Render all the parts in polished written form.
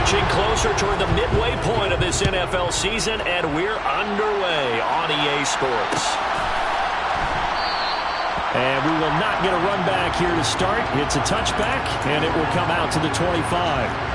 Inching closer toward the midway point of this NFL season, and we're underway on EA Sports. And we will not get a run back here to start. It's a touchback, and it will come out to the 25.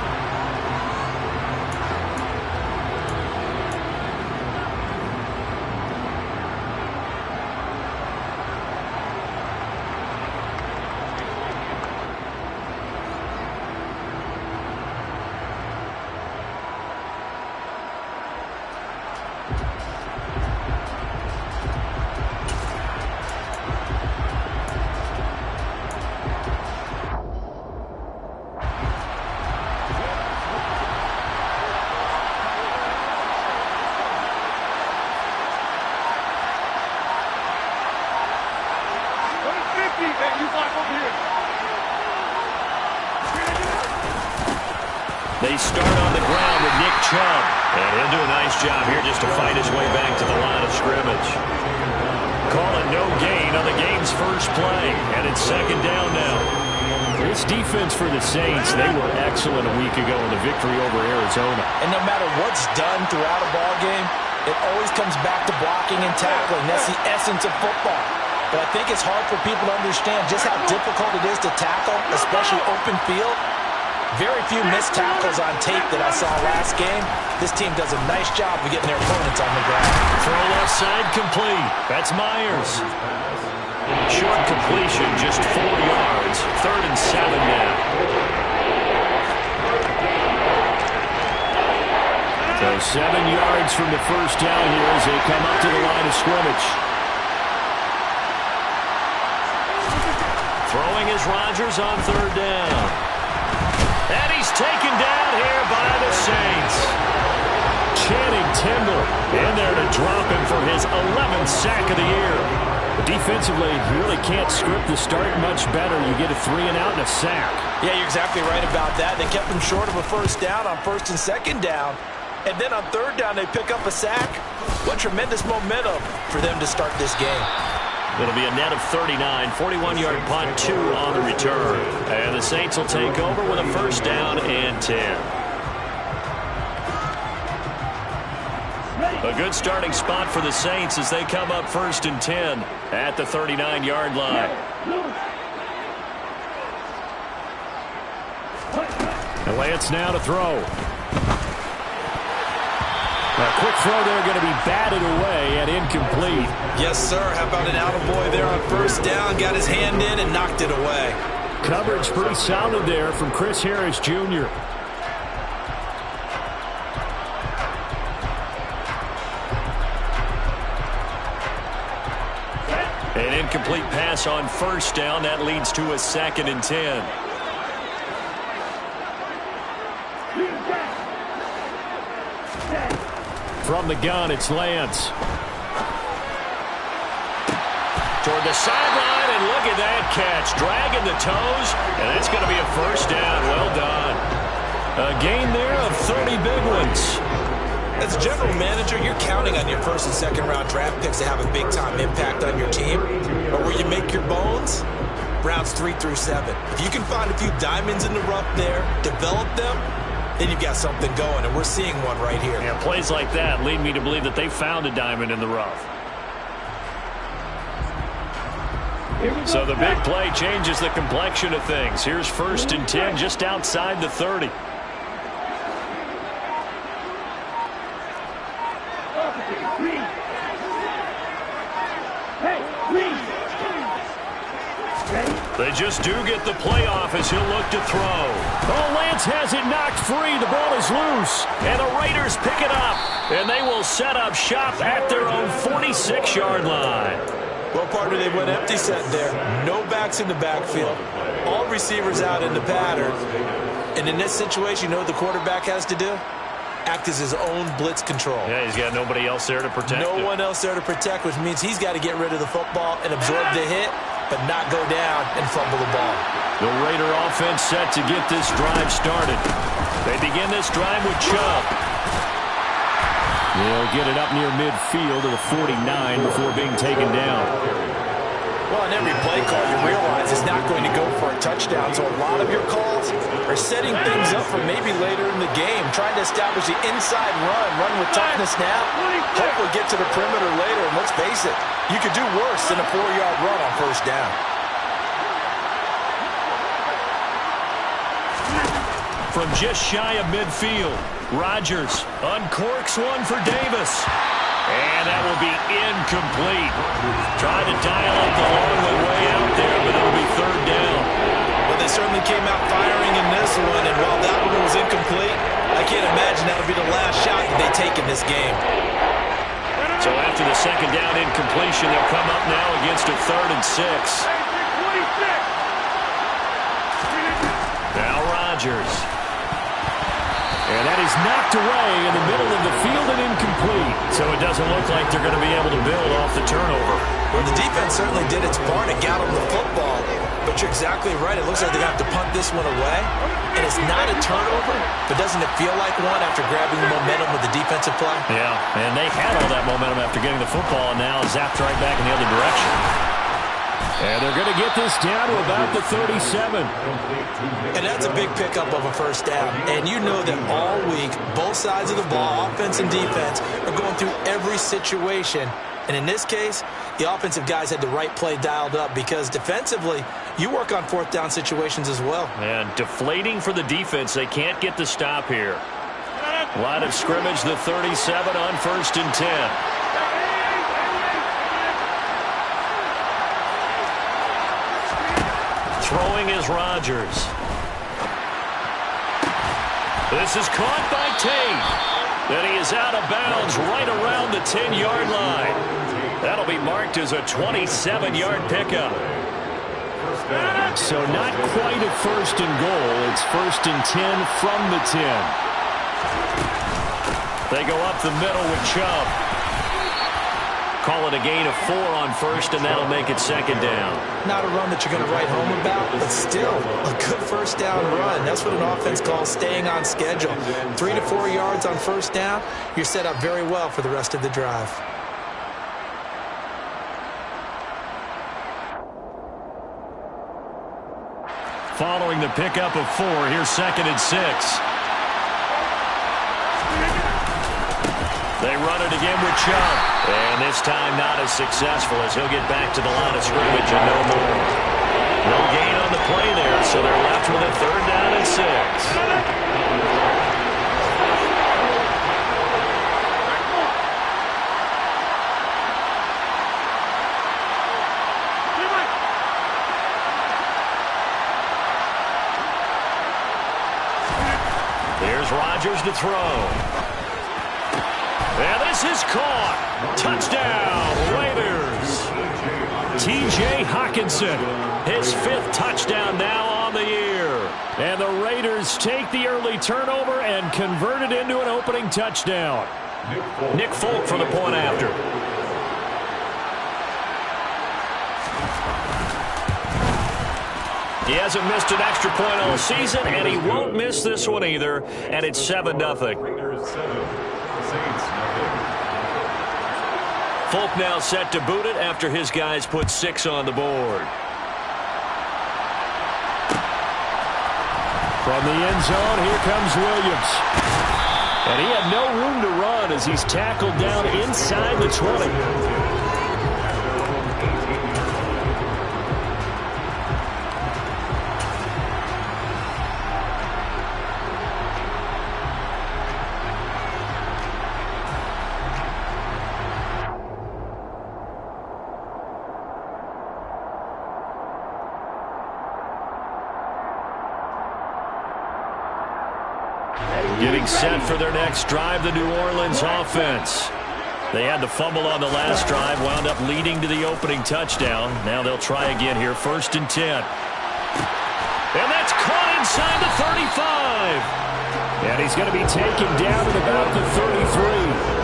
They start on the ground with Nick Chubb. And he'll do a nice job here just to fight his way back to the line of scrimmage. Call it no gain on the game's first play. And it's second down now. This defense for the Saints, they were excellent a week ago in the victory over Arizona. And no matter what's done throughout a ball game, it always comes back to blocking and tackling. That's the essence of football. But I think it's hard for people to understand just how difficult it is to tackle, especially open field. Very few missed tackles on tape that I saw last game. This team does a nice job of getting their opponents on the ground. Throw left side complete. That's Myers. Short completion, just 4 yards. 3rd and 7 now. So 7 yards from the first down here as they come up to the line of scrimmage. Throwing is Rodgers on 3rd down. And he's taken down here by the Saints. Channing Tindall in there to drop him for his 11th sack of the year. Defensively, you really can't script the start much better. You get a 3 and out and a sack. Yeah, you're exactly right about that. They kept him short of a first down on 1st and 2nd down. And then on 3rd down, they pick up a sack. What tremendous momentum for them to start this game. It'll be a net of 39, 41-yard punt, 2 on the return. And the Saints will take over with a 1st down and 10. A good starting spot for the Saints as they come up 1st and 10 at the 39-yard line. And Lance now to throw. A quick throw there going to be batted away and incomplete. Yes, sir. How about an attaboy there on 1st down? Got his hand in and knocked it away. Coverage pretty solid there from Chris Harris, Jr. An incomplete pass on 1st down. That leads to a 2nd and 10. From the gun, it's Lance. Toward the sideline, and look at that catch. Dragging the toes, and that's going to be a 1st down. Well done. A gain there of 30 big ones. As a general manager, you're counting on your 1st and 2nd round draft picks to have a big-time impact on your team. But where you make your bones, rounds 3 through 7. If you can find a few diamonds in the rough there, develop them, then you've got something going, and we're seeing one right here. Yeah, plays like that lead me to believe that they found a diamond in the rough. So the big play changes the complexion of things. Here's 1st and 10 just outside the 30. They just do get the play off as he'll look to throw. Oh, Lance has it knocked free. The ball is loose. And the Raiders pick it up. And they will set up shop at their own 46-yard line. Well, partner, they went empty set there. No backs in the backfield. All receivers out in the pattern. And in this situation, you know what the quarterback has to do? Act as his own blitz control. Yeah, he's got nobody else there to protect him. No one else there to protect, which means he's got to get rid of the football and absorb the hit, but not go down and fumble the ball. The Raider offense set to get this drive started. They begin this drive with Chubb. They'll get it up near midfield to the 49 before being taken down. Well, in every play call, you realize it's not going to go for a touchdown, so a lot of your calls are setting things up for maybe later in the game, trying to establish the inside run with toughness now, hopefully get to the perimeter later, and let's face it, you could do worse than a 4-yard run on first down. From just shy of midfield, Rodgers uncorks one for Davis. And that will be incomplete. Trying to dial up the long way out there, but it'll be third down. Well, they certainly came out firing in this one, and while that one was incomplete, I can't imagine that would be the last shot that they take in this game. So after the second down incompletion, they'll come up now against a 3rd and 6. Now Rodgers. And that is knocked away in the middle of the field and incomplete. So it doesn't look like they're going to be able to build off the turnover. Well, the defense certainly did its part to got them the football. But you're exactly right. It looks like they're going to have to punt this one away. And it's not a turnover, but doesn't it feel like one after grabbing the momentum with the defensive play? Yeah, and they had all that momentum after getting the football, and now zapped right back in the other direction. And they're going to get this down to about the 37. And that's a big pickup of a first down. And you know that all week, both sides of the ball, offense and defense, are going through every situation. And in this case, the offensive guys had the right play dialed up because defensively, you work on 4th down situations as well. And deflating for the defense. They can't get the stop here. Line of scrimmage, the 37 on 1st and 10. Throwing is Rodgers. This is caught by Tate. And he is out of bounds right around the 10-yard line. That'll be marked as a 27-yard pickup. So not quite a 1st and goal. It's 1st and 10 from the 10. They go up the middle with Chubb. Call it a gain of 4 on 1st, and that'll make it 2nd down. Not a run that you're going to write home about, but still a good first down run. That's what an offense calls staying on schedule. 3 to 4 yards on 1st down, you're set up very well for the rest of the drive. Following the pickup of 4, here's 2nd and 6. They run it again with Chubb. And this time not as successful as he'll get back to the line of scrimmage and no more. No gain on the play there, so they're left with a 3rd down and 6. Here's Rodgers to throw. And this is caught. Touchdown, Raiders. T.J. Hockenson, his 5th touchdown now on the year. And the Raiders take the early turnover and convert it into an opening touchdown. Nick Folk for the point after. He hasn't missed an extra point all season, and he won't miss this one either. And it's 7-0. Folk now set to boot it after his guys put 6 on the board. From the end zone, here comes Williams. And he had no room to run as he's tackled down inside the 20. Getting set for their next drive, the New Orleans offense. They had the fumble on the last drive, wound up leading to the opening touchdown. Now they'll try again here, 1st and 10. And that's caught inside the 35. And he's going to be taken down at about the 33.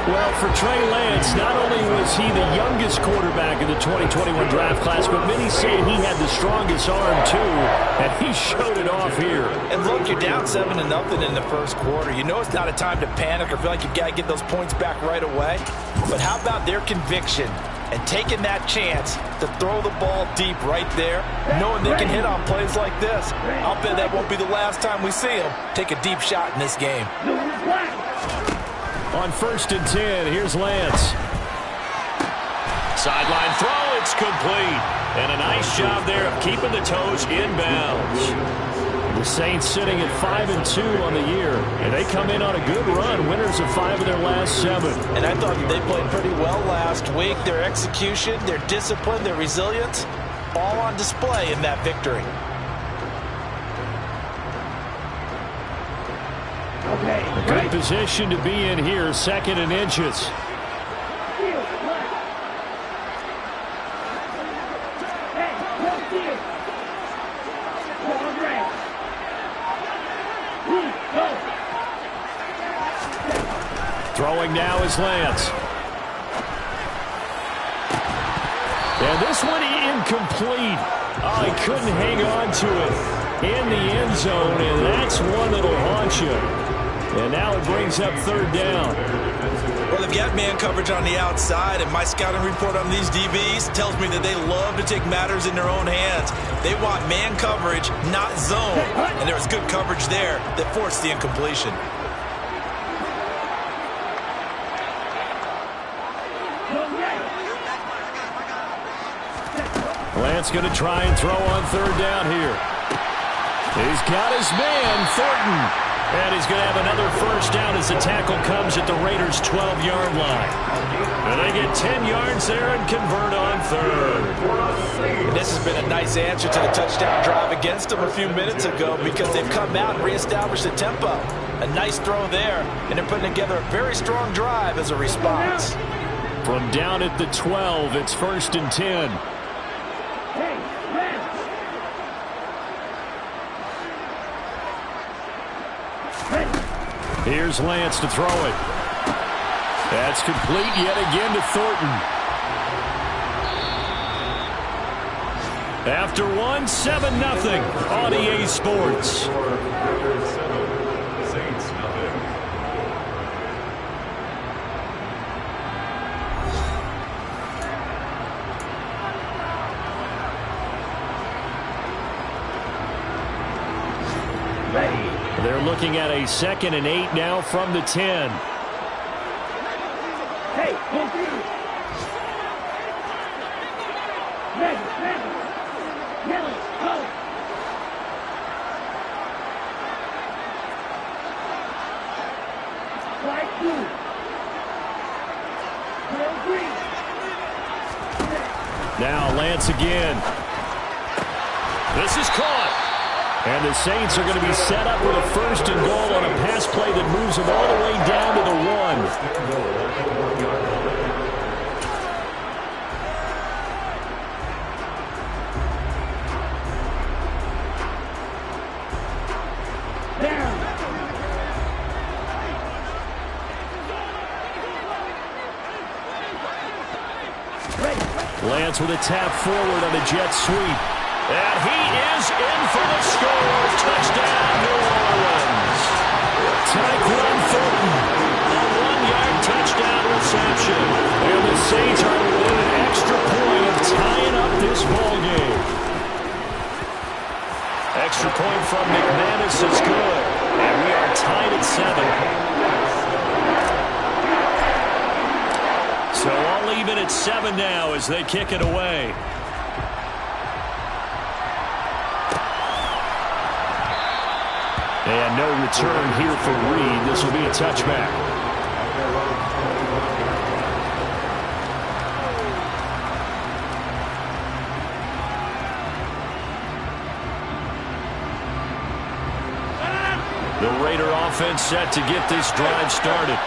Well, for Trey Lance, not only was he the youngest quarterback in the 2021 draft class, but many say he had the strongest arm, too, and he showed it off here. And look, you're down 7-0 in the first quarter. You know it's not a time to panic or feel like you've got to get those points back right away. But how about their conviction And taking that chance to throw the ball deep right there, knowing they can hit on plays like this, I'll bet that won't be the last time we see them take a deep shot in this game. On 1st and 10, here's Lance. Sideline throw, it's complete. And a nice job there of keeping the toes in bounds. The Saints sitting at 5-2 on the year, and they come in on a good run, winners of 5 of their last 7. And I thought that they played pretty well last week. Their execution, their discipline, their resilience, all on display in that victory. A good position to be in here, 2nd and inches. Throwing now is Lance. And this one incomplete. Oh, he couldn't hang on to it in the end zone, and that's one that'll haunt you. And now it brings up 3rd down. Well, they've got man coverage on the outside, and my scouting report on these DBs tells me that they love to take matters in their own hands. They want man coverage, not zone, and there was good coverage there that forced the incompletion. Lance going to try and throw on 3rd down here. He's got his man, Thornton. And he's going to have another 1st down as the tackle comes at the Raiders' 12-yard line. And they get 10 yards there and convert on 3rd. And this has been a nice answer to the touchdown drive against them a few minutes ago because they've come out and reestablished the tempo. A nice throw there, and they're putting together a very strong drive as a response. From down at the 12, it's 1st and 10. Here's Lance to throw it. That's complete yet again to Thornton. After one, 7-0 on EA Sports. They're looking at a 2nd and 8 now from the 10. Hey, now Lance again. This is caught. And the Saints are going to be set up with a 1st and goal on a pass play that moves them all the way down to the 1. Lance with a tap forward on the jet sweep. And he is in for the score. Touchdown, New Orleans. Tyquan Thornton, a 1-yard touchdown reception. And the Saints are within an extra point of tying up this ball game. Extra point from McManus is good. And we are tied at 7. So all even at 7 now as they kick it away. And no return here for Reed. This will be a touchback. The Raider offense set to get this drive started.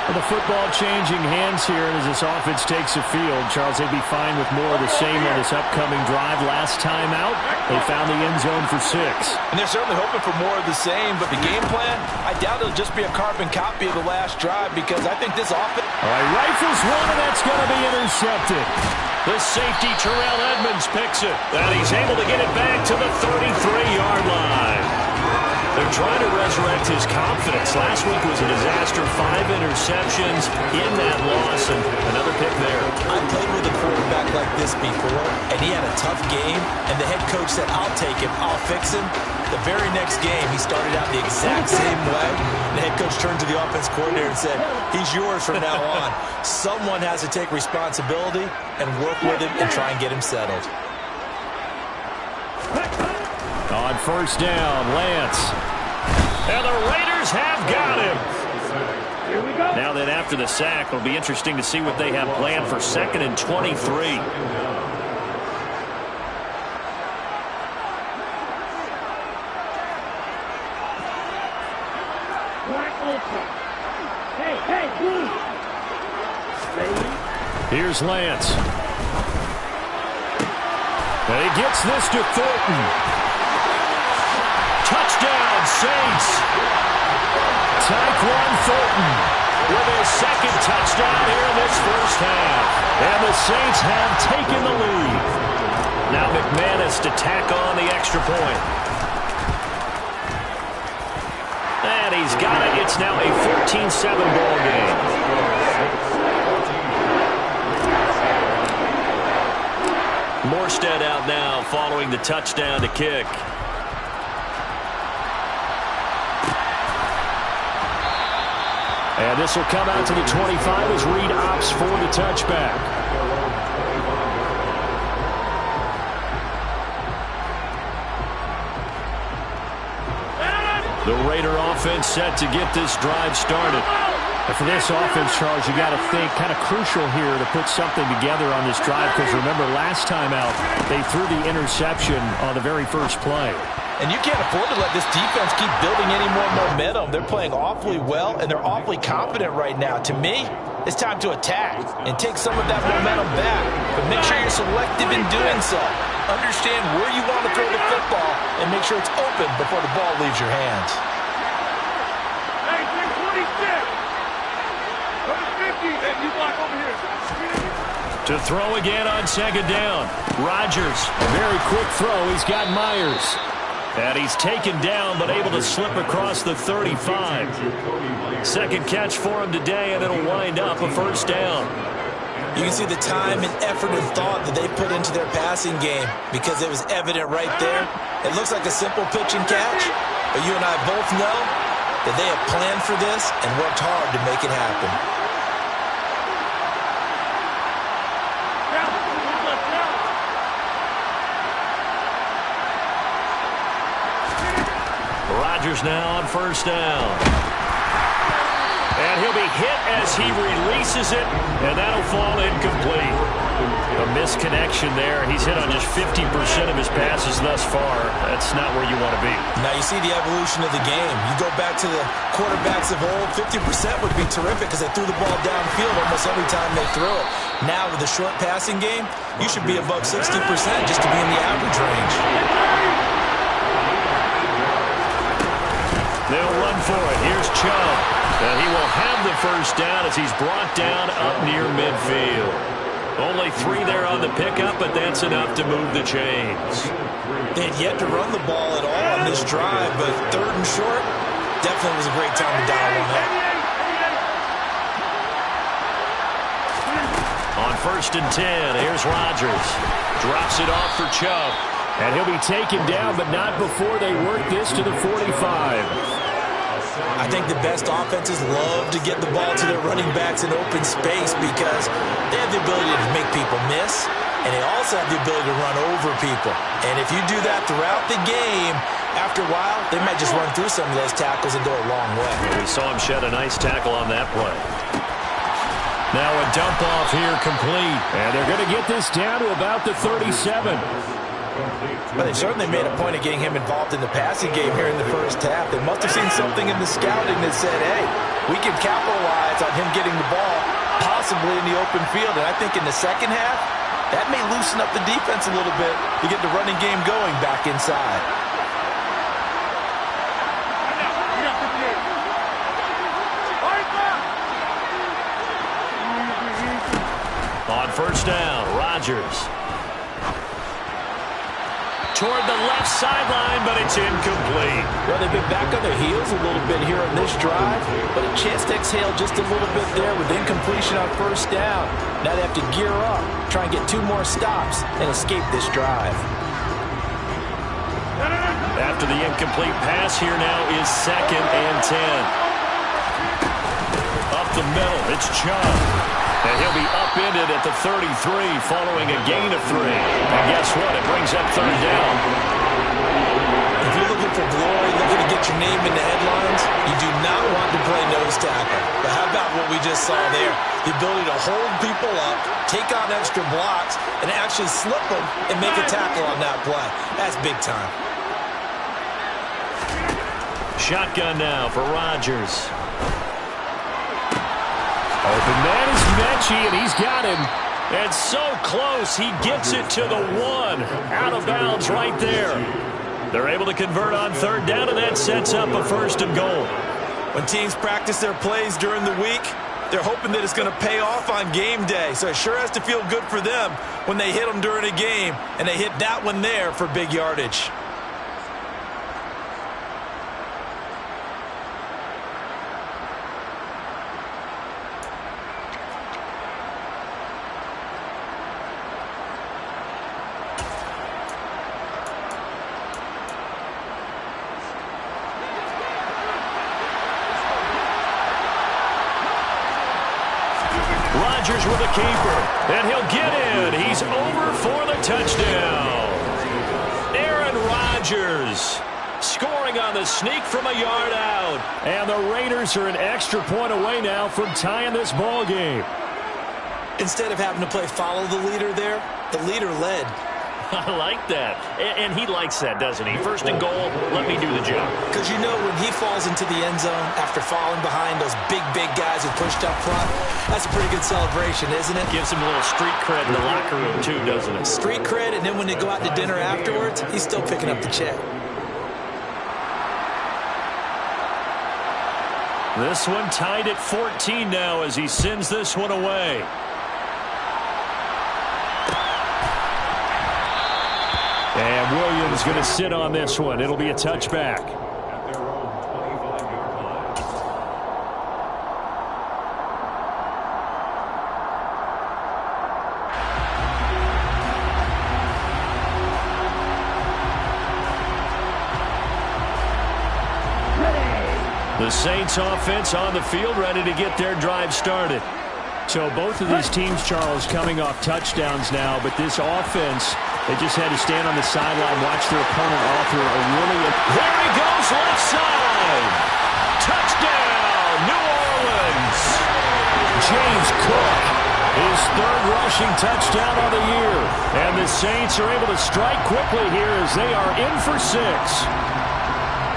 The football changing hands here, and as this offense takes the field, Charles, they'd be fine with more of the same on this upcoming drive. Last time out, they found the end zone for 6. And they're certainly hoping for more of the same, but the game plan, I doubt it'll just be a carbon copy of the last drive because I think this offense... All right, rifles one, and that's going to be intercepted. The safety, Terrell Edmonds, picks it, and he's able to get it back to the 33-yard line. They're trying to rush resurrect his confidence. Last week was a disaster. 5 interceptions in that loss, and another pick there. I played with a quarterback like this before, and he had a tough game, and the head coach said, I'll take him, I'll fix him. The very next game, he started out the exact same way. The head coach turned to the offense coordinator and said, he's yours from now on. Someone has to take responsibility and work with him and try and get him settled. On first down, Lance. And the Raiders have got him. Here we go. Now then, after the sack, it'll be interesting to see what they have planned for 2nd and 23. Here's Lance. And he gets this to Thornton. Touchdown, Saints. Tyquan Thornton with his 2nd touchdown here in this first half. And the Saints have taken the lead. Now McManus to tack on the extra point. And he's got it. It's now a 14-7 ball game. Morstead out now following the touchdown to kick. And this will come out to the 25 as Reed opts for the touchback. The Raider offense set to get this drive started. And for this offense, Charles, you got to think kind of crucial here to put something together on this drive, because remember last time out they threw the interception on the very first play. And you can't afford to let this defense keep building any more momentum. They're playing awfully well, and they're awfully confident right now. To me, it's time to attack and take some of that momentum back. But make sure you're selective in doing so. Understand where you want to throw the football and make sure it's open before the ball leaves your hands. To throw again on 2nd down. Rodgers, very quick throw. He's got Myers. And he's taken down, but able to slip across the 35. 2nd catch for him today, and it'll wind up a first down. You can see the time and effort and thought that they put into their passing game, because it was evident right there. It looks like a simple pitch and catch, but you and I both know that they have planned for this and worked hard to make it happen. Rodgers now on first down. And he'll be hit as he releases it, and that'll fall incomplete. A misconnection there. He's hit on just 50% of his passes thus far. That's not where you want to be. Now you see the evolution of the game. You go back to the quarterbacks of old, 50% would be terrific because they threw the ball downfield almost every time they threw it. Now with the short passing game, you should be above 60% just to be in the average range. They'll run for it. Here's Chubb. And he will have the first down as he's brought down up near midfield. Only 3 there on the pickup, but that's enough to move the chains. They had yet to run the ball at all on this drive, but 3rd and short definitely was a great time to dial one up. On 1st and 10, here's Rodgers. Drops it off for Chubb. And he'll be taken down, but not before they work this to the 45. I think the best offenses love to get the ball to their running backs in open space because they have the ability to make people miss, and they also have the ability to run over people. And if you do that throughout the game, after a while, they might just run through some of those tackles and go a long way. We saw him shed a nice tackle on that play. Now a dump off here complete, and they're going to get this down to about the 37. But they certainly made a point of getting him involved in the passing game here in the first half. They must have seen something in the scouting that said, hey, we can capitalize on him getting the ball possibly in the open field. And I think in the second half, that may loosen up the defense a little bit to get the running game going back inside. On first down, Rodgers. toward the left sideline, but it's incomplete. Well, they've been back on their heels a little bit here in this drive, but a chance to exhale just a little bit there with incompletion on first down. Now they have to gear up, try and get 2 more stops, and escape this drive. After the incomplete pass, here now is 2nd and 10. Up the middle, it's Chubb. And he'll be upended at the 33 following a gain of 3. And guess what? It brings up 3rd down. If you're looking for glory, looking to get your name in the headlines, you do not want to play nose tackle. But how about what we just saw there? The ability to hold people up, take on extra blocks, and actually slip them and make a tackle on that play. That's big time. Shotgun now for Rodgers. Open man is Mechie, and he's got him. And so close, he gets it to the 1. Out of bounds right there. They're able to convert on 3rd down, and that sets up a 1st and goal. When teams practice their plays during the week, they're hoping that it's going to pay off on game day. So it sure has to feel good for them when they hit them during a game, and they hit that one there for big yardage. Rodgers with a keeper, and he'll get in. He's over for the touchdown. Aaron Rodgers scoring on the sneak from a yard out. And the Raiders are an extra point away now from tying this ball game. Instead of having to play follow the leader there, the leader led. I like that. And he likes that, doesn't he? 1st and goal, let me do the job. Because you know when he falls into the end zone after falling behind those big guys who pushed up front, that's a pretty good celebration, isn't it? Gives him a little street cred in the locker room, too, doesn't it? Street cred, and then when they go out to dinner afterwards, he's still picking up the check. This one tied at 14 now as he sends this one away. And Williams going to sit on this one. It'll be a touchback. The Saints offense on the field, ready to get their drive started. So both of these teams, Charles, coming off touchdowns now, but this offense, they just had to stand on the sideline, watch their opponent author a really... There he goes, left side! Touchdown, New Orleans! James Cook, his 3rd rushing touchdown of the year. And the Saints are able to strike quickly here as they are in for 6.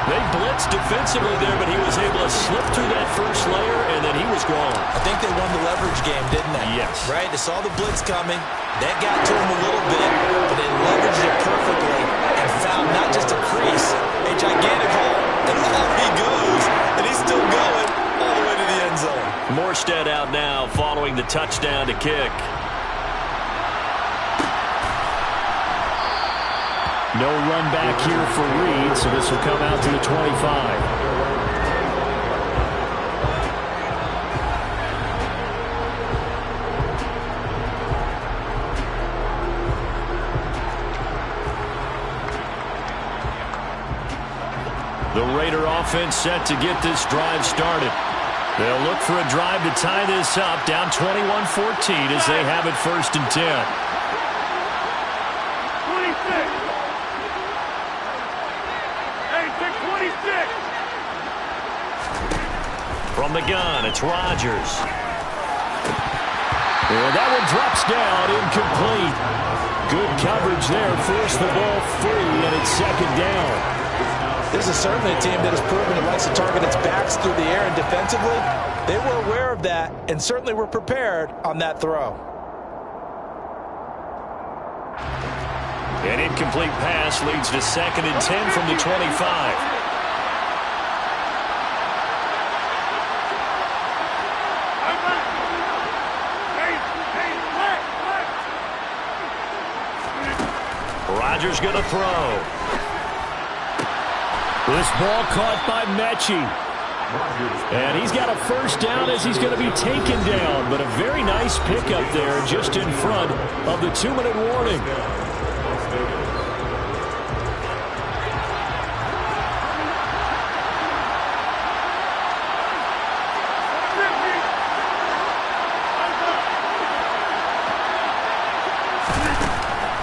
They blitzed defensively there, but he was able to slip through that first layer, and then he was gone. I think they won the leverage game, didn't they? Yes. Right? They saw the blitz coming. That got to them a little bit, but they leveraged it perfectly and found not just a crease, a gigantic hole, and off he goes. And he's still going all the way to the end zone. Morstead out now following the touchdown to kick. No run back here for Reed, so this will come out to the 25. The Raider offense set to get this drive started. They'll look for a drive to tie this up, down 21-14 as they have it 1st and 10. From the gun, it's Rodgers. And that one drops down, incomplete. Good coverage there, forced the ball free, and it's 2nd down. This is certainly a team that has proven it likes to target its backs through the air, and defensively, they were aware of that and certainly were prepared on that throw. An incomplete pass leads to 2nd and 10 from the 25. Rodgers going to throw. This ball caught by Mechie. And he's got a first down as he's going to be taken down. But a very nice pickup there just in front of the 2-minute warning.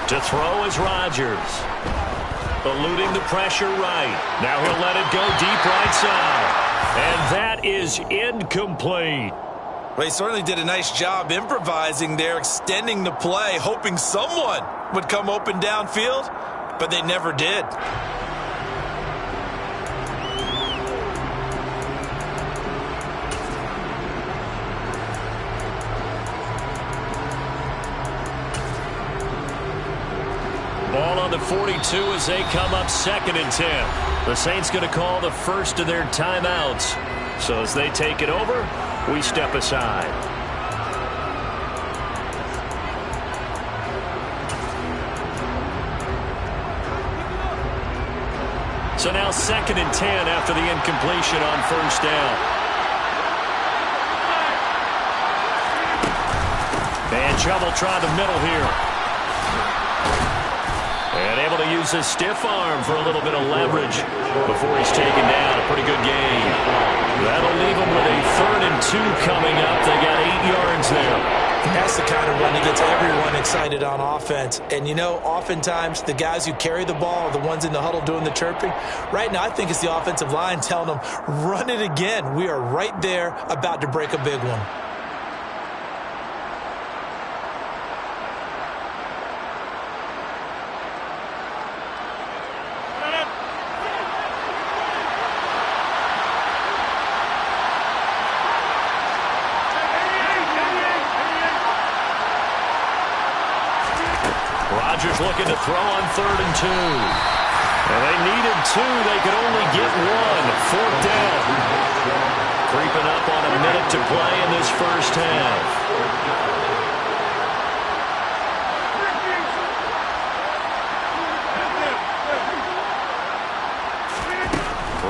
To throw is Rodgers. Eluding the pressure right. Now he'll let it go deep right side. And that is incomplete. Well, he certainly did a nice job improvising there, extending the play, hoping someone would come open downfield, but they never did. Ball on the 42 as they come up 2nd and 10. The Saints going to call the first of their timeouts. So as they take it over, we step aside. So now 2nd and 10 after the incompletion on first down. And trouble trying the middle here. And able to use his stiff arm for a little bit of leverage before he's taken down. A pretty good game. That'll leave him with a 3rd and 2 coming up. They got 8 yards there. That's the kind of run that gets everyone excited on offense. And, you know, oftentimes the guys who carry the ball are the ones in the huddle doing the chirping. Right now, I think it's the offensive line telling them, run it again. We are right there about to break a big one. Rodgers looking to throw on 3rd and 2. And they needed 2. They could only get 1. 4th down. Creeping up on a minute to play in this first half.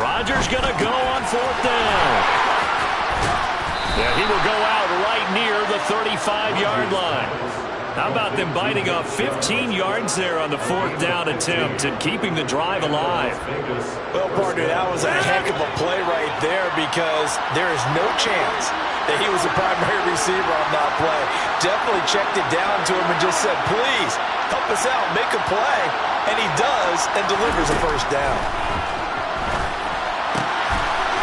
Rodgers going to go on 4th down. Yeah, he will go out right near the 35-yard line. How about them biting off 15 yards there on the 4th down attempt and keeping the drive alive? Well, partner, that was a heck of a play right there because there is no chance that he was the primary receiver on that play. Definitely checked it down to him and just said, please, help us out, make a play. And he does and delivers a first down.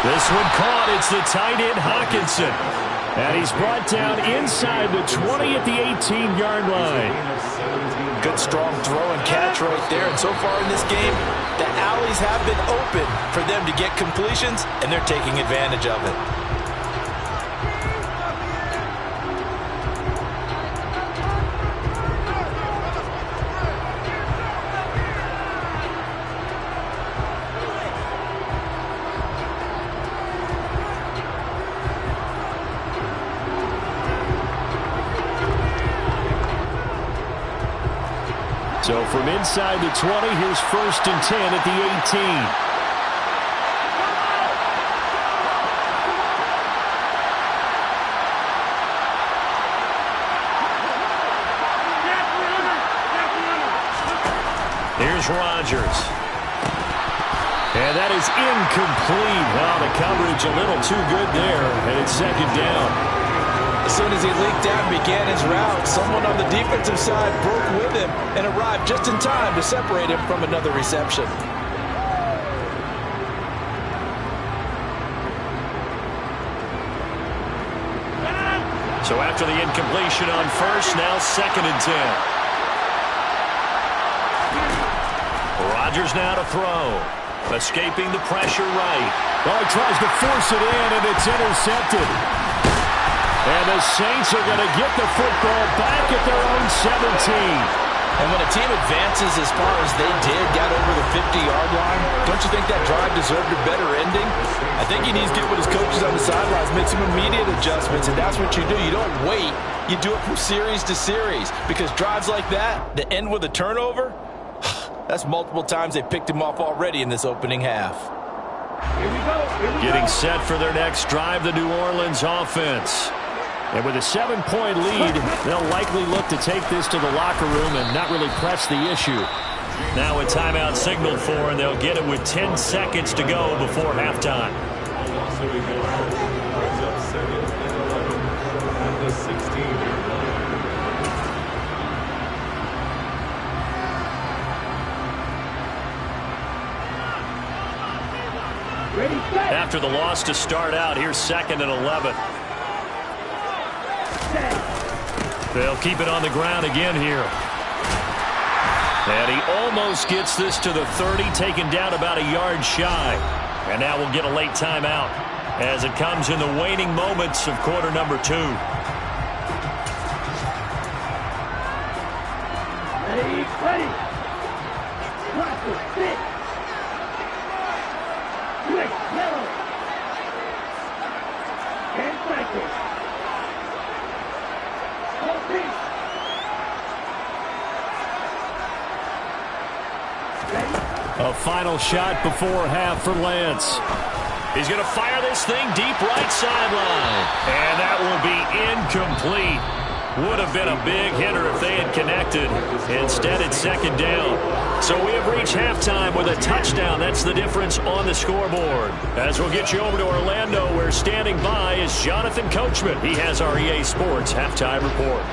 This one caught. It's the tight end, Hawkinson. And he's brought down inside the 20 at the 18-yard line. Good, strong throw and catch right there. And so far in this game, the alleys have been open for them to get completions, and they're taking advantage of it. So from inside the 20, here's 1st and 10 at the 18. Here's Rodgers. And that is incomplete. Wow, the coverage a little too good there, and it's 2nd down. As soon as he leaked out and began his route, someone on the defensive side broke with him and arrived just in time to separate him from another reception. So after the incompletion on 1st, now 2nd and 10. Rodgers now to throw. Escaping the pressure right. Well, he tries to force it in, and it's intercepted. And the Saints are going to get the football back at their own 17. And when a team advances as far as they did, got over the 50-yard line, don't you think that drive deserved a better ending? I think he needs to get with his coaches on the sidelines, make some immediate adjustments, and that's what you do. You don't wait. You do it from series to series because drives like that end with a turnover, That's multiple times they picked him off already in this opening half. Here we go. Getting set for their next drive, the New Orleans offense. And with a 7-point lead, they'll likely look to take this to the locker room and not really press the issue. Now a timeout signaled for, and they'll get it with 10 seconds to go before halftime. After the loss to start out, here's 2nd and 11. They'll keep it on the ground again here. And he almost gets this to the 30, taken down about a yard shy. And now we'll get a late timeout as it comes in the waning moments of quarter number 2. Ready. Sit. Quick, yellow. And cycle. A final shot before half for Lance. He's going to fire this thing deep right sideline. And that will be incomplete. Would have been a big hitter if they had connected. Instead, it's 2nd down. So we have reached halftime with a touchdown. That's the difference on the scoreboard. As we'll get you over to Orlando, where standing by is Jonathan Coachman. He has our EA Sports halftime report.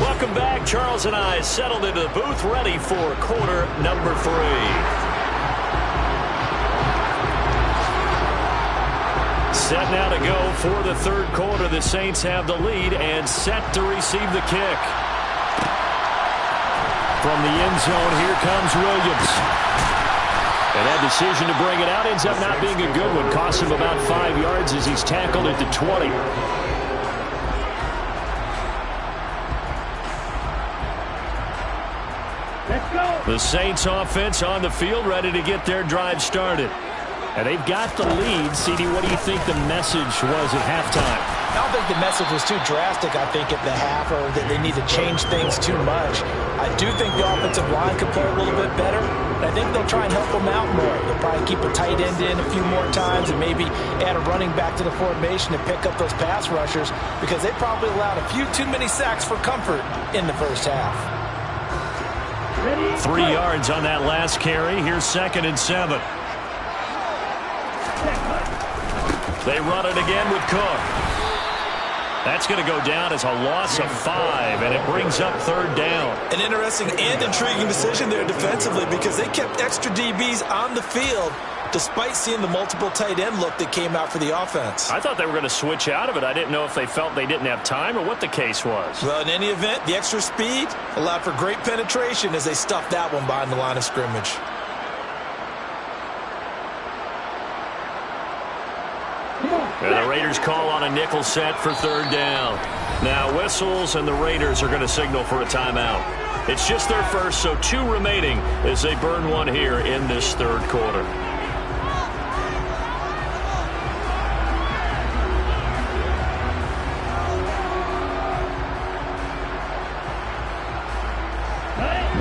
Welcome back. Charles and I settled into the booth, ready for quarter number 3. Set now to go for the 3rd quarter. The Saints have the lead and set to receive the kick. From the end zone, here comes Williams. And that decision to bring it out ends up not being a good one. Costs him about 5 yards as he's tackled at the 20. The Saints offense on the field, ready to get their drive started. And they've got the lead. CD, what do you think the message was at halftime? I don't think the message was too drastic, I think, at the half, or that they need to change things too much. I do think the offensive line could play a little bit better. And I think they'll try and help them out more. They'll probably keep a tight end in a few more times and maybe add a running back to the formation to pick up those pass rushers, because they probably allowed a few too many sacks for comfort in the first half. 3 yards on that last carry. Here's 2nd and 7. They run it again with Cook. That's going to go down as a loss of 5, and it brings up 3rd down. An interesting and intriguing decision there defensively, because they kept extra DBs on the field despite seeing the multiple tight end look that came out for the offense. I thought they were going to switch out of it. I didn't know if they felt they didn't have time or what the case was. Well, in any event, the extra speed allowed for great penetration as they stuffed that one behind the line of scrimmage. And the Raiders call on a nickel set for 3rd down. Now whistles, and the Raiders are going to signal for a timeout. It's just their first, so 2 remaining as they burn one here in this 3rd quarter.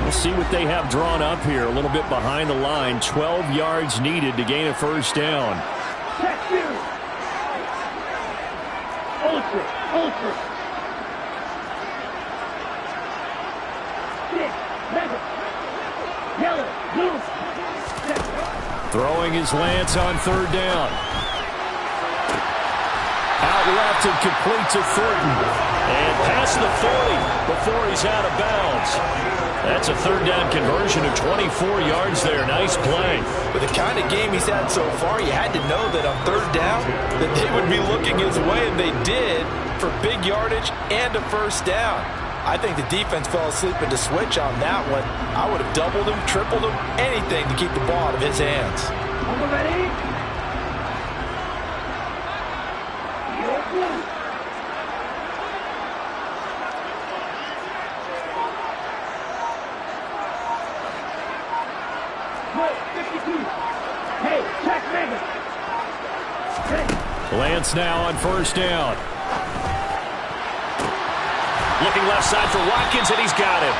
We'll see what they have drawn up here. A little bit behind the line. 12 yards needed to gain a 1st down. Throwing his Lance on 3rd down. Out left and complete to Thornton. And past the 40 before he's out of bounds. That's a 3rd down conversion of 24 yards there. Nice play. With the kind of game he's had so far, you had to know that on 3rd down that they would be looking his way, and they did, for big yardage and a 1st down. I think the defense fell asleep at the switch on that one. I would have doubled him, tripled him, anything to keep the ball out of his hands. Ready? Lance now on 1st down. Looking left side for Watkins, and he's got it.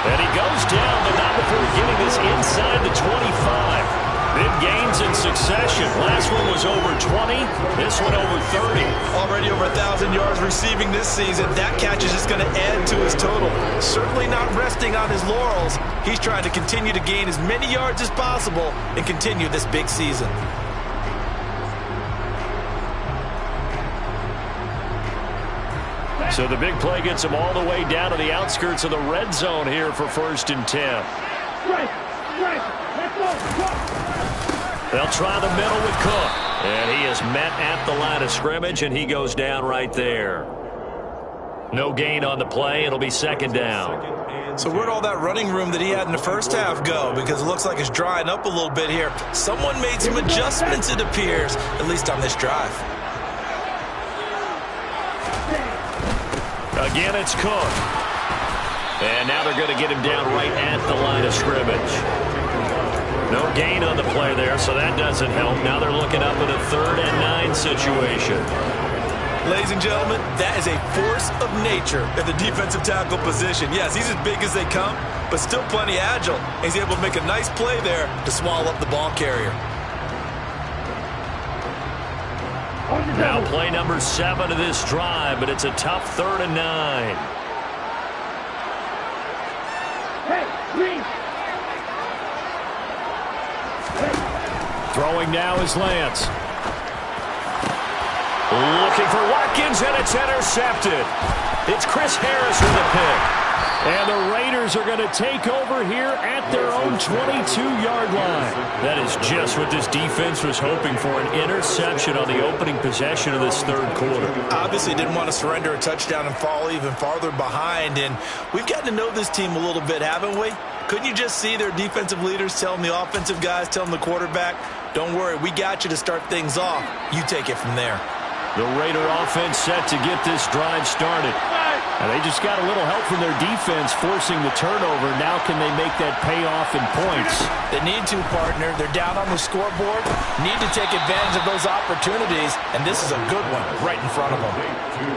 And he goes down, but not before getting this inside the 25. Big gains in succession. Last one was over 20. This one over 30. Already over 1,000 yards receiving this season. That catch is just going to add to his total. Certainly not resting on his laurels. He's trying to continue to gain as many yards as possible and continue this big season. So the big play gets him all the way down to the outskirts of the red zone here for 1st and 10. They'll try the middle with Cook. And he is met at the line of scrimmage, and he goes down right there. No gain on the play. It'll be 2nd down. So where'd all that running room that he had in the first half go? Because it looks like it's drying up a little bit here. Someone made some adjustments, it appears, at least on this drive. Again, it's Cook. And now they're going to get him down right at the line of scrimmage. No gain on the play there, so that doesn't help. Now they're looking up at a 3rd and 9 situation. Ladies and gentlemen, that is a force of nature at the defensive tackle position. Yes, he's as big as they come, but still plenty agile. He's able to make a nice play there to swallow up the ball carrier. Now play number 7 of this drive, but it's a tough 3rd and 9. Throwing now is Lance. Looking for Watkins, and it's intercepted. It's Chris Harris with the pick. And the Raiders are going to take over here at their own 22-yard line. That is just what this defense was hoping for, an interception on the opening possession of this 3rd quarter. Obviously didn't want to surrender a touchdown and fall even farther behind. And we've gotten to know this team a little bit, haven't we? Couldn't you just see their defensive leaders telling the offensive guys, telling the quarterback, don't worry, we got you to start things off. You take it from there. The Raider offense set to get this drive started. And they just got a little help from their defense forcing the turnover. Now can they make that pay off in points? They need to, partner. They're down on the scoreboard. Need to take advantage of those opportunities. And this is a good one right in front of them.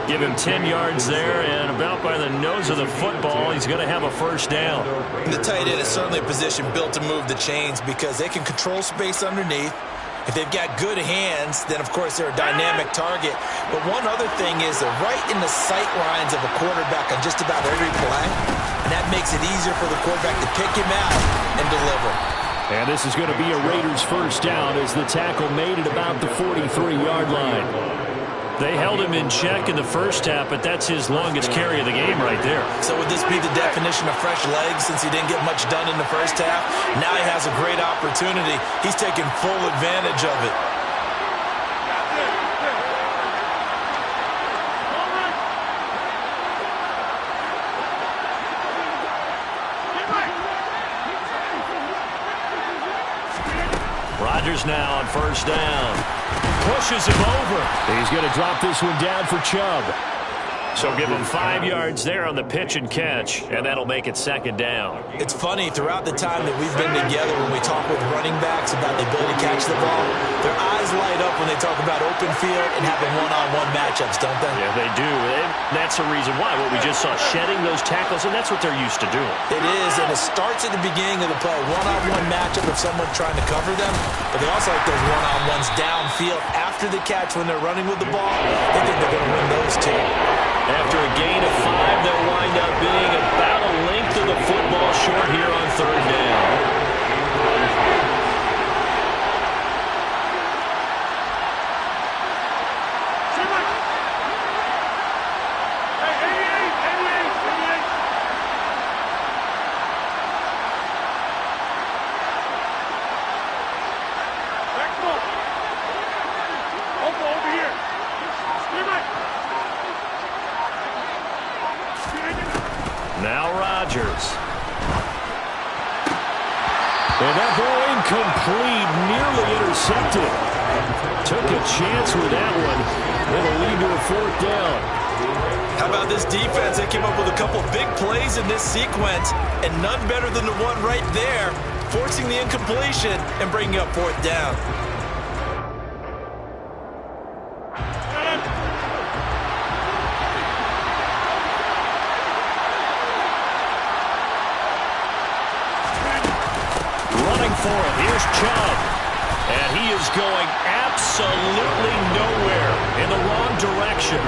Give him 10 yards there, and about by the nose of the football, he's going to have a 1st down. And the tight end is certainly a position built to move the chains because they can control space underneath. If they've got good hands, then, of course, they're a dynamic target. But one other thing is they're right in the sight lines of a quarterback on just about every play, and that makes it easier for the quarterback to pick him out and deliver. And this is going to be a Raiders 1st down as the tackle made it about the 43-yard line. They held him in check in the first half, but that's his longest carry of the game right there. So would this be the definition of fresh legs since he didn't get much done in the first half? Now he has a great opportunity. He's taking full advantage of it. Rodgers now on 1st down. Pushes him over. He's going to drop this one down for Chubb. So give him 5 yards there on the pitch and catch, and that'll make it 2nd down. It's funny, throughout the time that we've been together, when we talk with running backs about the ability to catch the ball, their eyes light up when they talk about open field and having one-on-one matchups, don't they? Yeah, they do. And that's the reason why. What we just saw, shedding those tackles, and that's what they're used to doing. It is, and it starts at the beginning of the play. One-on-one matchup of someone trying to cover them, but they also like those one-on-ones downfield after the catch when they're running with the ball. They think they're going to win those too. After a gain of 5, they'll wind up being about a length of the football short here on 3rd down. Now Rodgers. And that ball incomplete, nearly intercepted. Took a chance with that one. It'll lead to a 4th down. How about this defense? They came up with a couple big plays in this sequence, and none better than the one right there, forcing the incompletion and bringing up 4th down. Here's Chubb. And he is going absolutely nowhere in the wrong direction.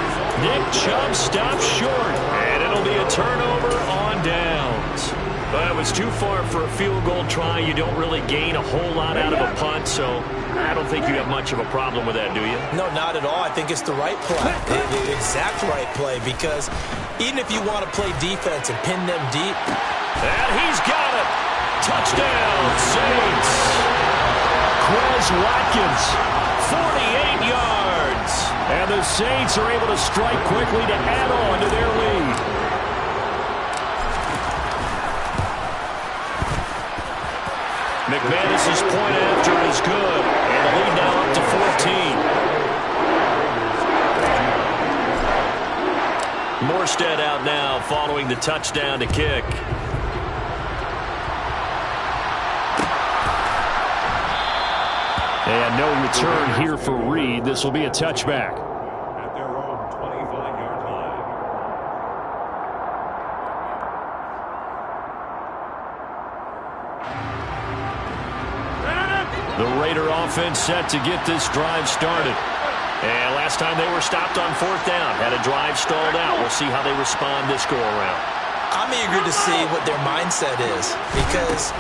Nick Chubb stops short, and it'll be a turnover on downs. But it was too far for a field goal try. You don't really gain a whole lot out of a punt, so I don't think you have much of a problem with that, do you? No, not at all. I think it's the right play, the exact right play, because even if you want to play defense and pin them deep. And he's got it. Touchdown, Saints. Quez Watkins, 48 yards. And the Saints are able to strike quickly to add on to their lead. McManus's point after is good. And the lead now up to 14. Morstead out now following the touchdown to kick. And no return here for Reed. This will be a touchback. At their own 25-yard line. The Raider offense set to get this drive started. And last time they were stopped on 4th down, had a drive stalled out. We'll see how they respond this go-around. I'm eager to see what their mindset is, because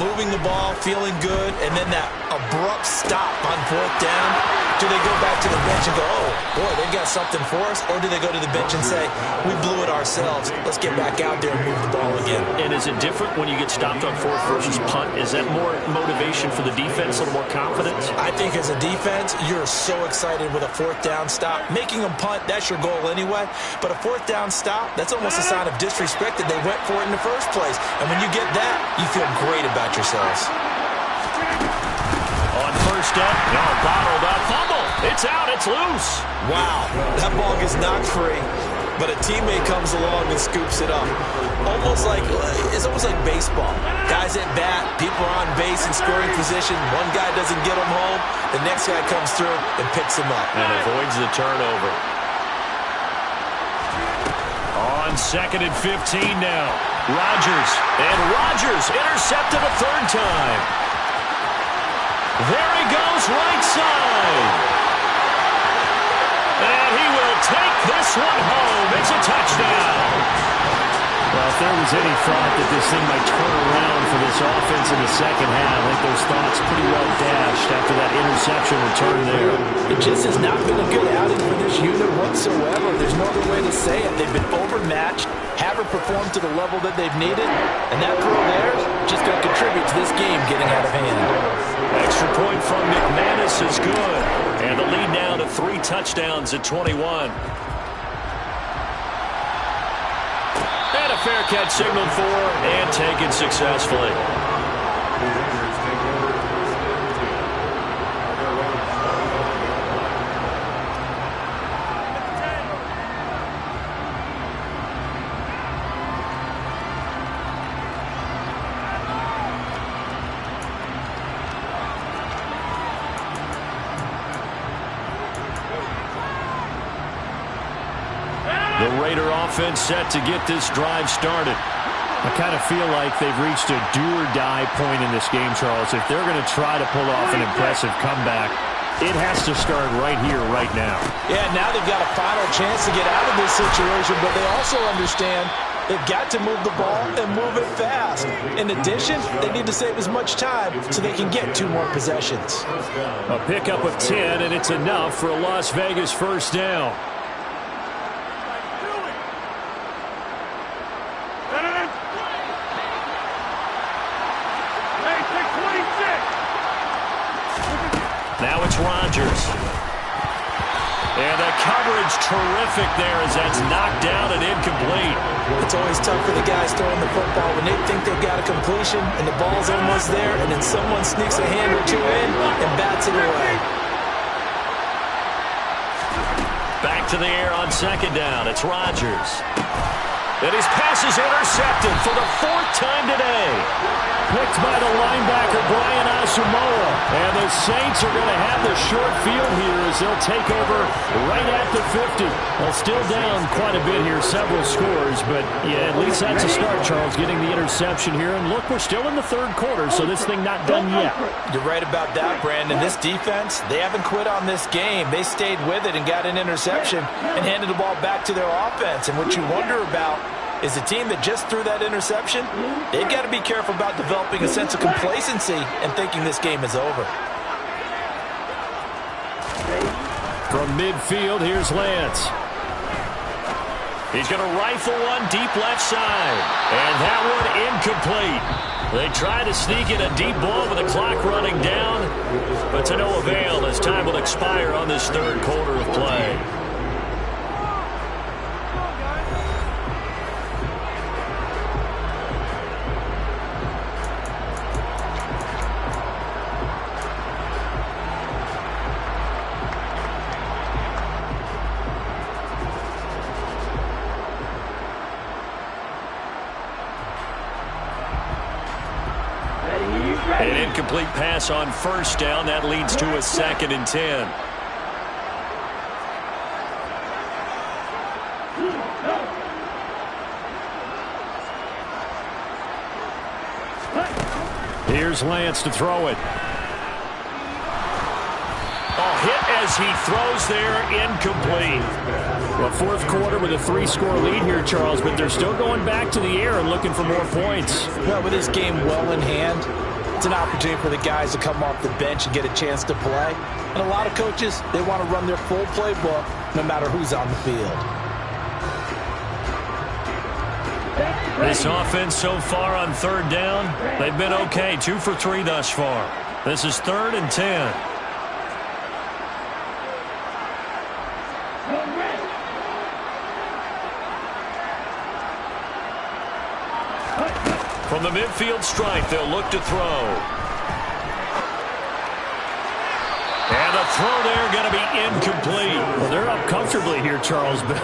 moving the ball, feeling good, and then that abrupt stop on 4th down, do they go back to the bench and go, oh, boy, they've got something for us? Or do they go to the bench and say, we blew it ourselves, let's get back out there and move the ball again? And is it different when you get stopped on 4th versus punt? Is that more motivation for the defense, a little more confidence? I think as a defense, you're so excited with a 4th down stop. Making them punt, that's your goal anyway. But a 4th down stop, that's almost a sign of disrespect that they went for it in the first place. And when you get that, you feel great about yourselves. On 1st up, no, bottled up, fumble. It's out, it's loose. Wow, that ball gets knocked free, but a teammate comes along and scoops it up. It's almost like baseball. Guys at bat, people are on base in scoring position. One guy doesn't get him home, the next guy comes through and picks him up. And avoids the turnover. On 2nd and 15 now. Rodgers intercepted a 3rd time. There he goes, right side. And he will take this one home. It's a touchdown. Well, if there was any thought that this thing might turn around for this offense in the second half, I think those thoughts pretty well dashed after that interception return there. It just has not been a good outing for this unit whatsoever. There's no other way to say it. They've been overmatched, haven't performed to the level that they've needed, and that throw there just going to contribute to this game getting out of hand. Extra point from McManus is good. And the lead now to 3 touchdowns at 21. And a fair catch signaled for and taken successfully. The Raider offense set to get this drive started. I kind of feel like they've reached a do-or-die point in this game, Charles. If they're going to try to pull off an impressive comeback, it has to start right here, right now. Yeah, now they've got a final chance to get out of this situation, but they also understand they've got to move the ball and move it fast. In addition, they need to save as much time so they can get 2 more possessions. A pickup of 10, and it's enough for a Las Vegas 1st down. Now it's Rodgers. And the coverage terrific there as that's knocked down and incomplete. It's always tough for the guys throwing the football when they think they've got a completion and the ball's almost there, and then someone sneaks a hand or 2 in and bats it away. Back to the air on 2nd down. It's Rodgers. And his pass is intercepted for the 4th time today. Picked by the linebacker, Brian Asamoah. And the Saints are going to have the short field here as they'll take over right at the 50. Well, still down quite a bit here, several scores, but yeah, at least that's a start, Charles, getting the interception here. And look, we're still in the third quarter, so this thing not done yet. You're right about that, Brandon. This defense, they haven't quit on this game. They stayed with it and got an interception and handed the ball back to their offense. And what you wonder about is a team that just threw that interception, they've got to be careful about developing a sense of complacency and thinking this game is over. From midfield, here's Lance. He's going to rifle one deep left side. And that one incomplete. They try to sneak in a deep ball with the clock running down, but to no avail as time will expire on this third quarter of play. An incomplete pass on first down. That leads to a 2nd and 10. Here's Lance to throw it. Hit as he throws there, incomplete. Well, fourth quarter with a 3-score lead here, Charles, but they're still going back to the air and looking for more points. Well, with this game well in hand, it's an opportunity for the guys to come off the bench and get a chance to play. And a lot of coaches, they want to run their full playbook no matter who's on the field. This offense so far on third down, they've been okay. 2 for 3 thus far. This is 3rd and 10. From the midfield stripe, they'll look to throw. And the throw there going to be incomplete. Well, they're up comfortably here, Charles, but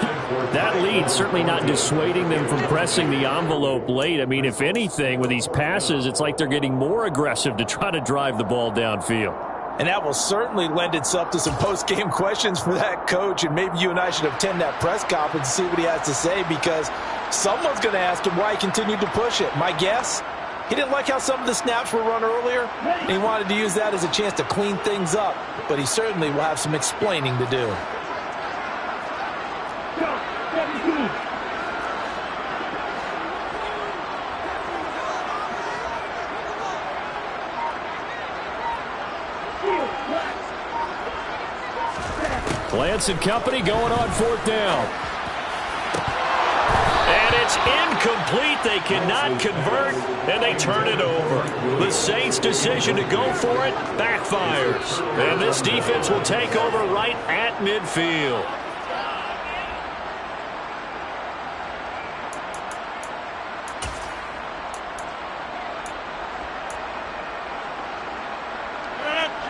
that lead certainly not dissuading them from pressing the envelope late. I mean, if anything, with these passes, it's like they're getting more aggressive to try to drive the ball downfield. And that will certainly lend itself to some post-game questions for that coach, and maybe you and I should attend that press conference and see what he has to say, because someone's going to ask him why he continued to push it. My guess, he didn't like how some of the snaps were run earlier, and he wanted to use that as a chance to clean things up, but he certainly will have some explaining to do. Lance and company going on 4th down. And it's incomplete. They cannot convert, and they turn it over. The Saints' decision to go for it backfires. And this defense will take over right at midfield.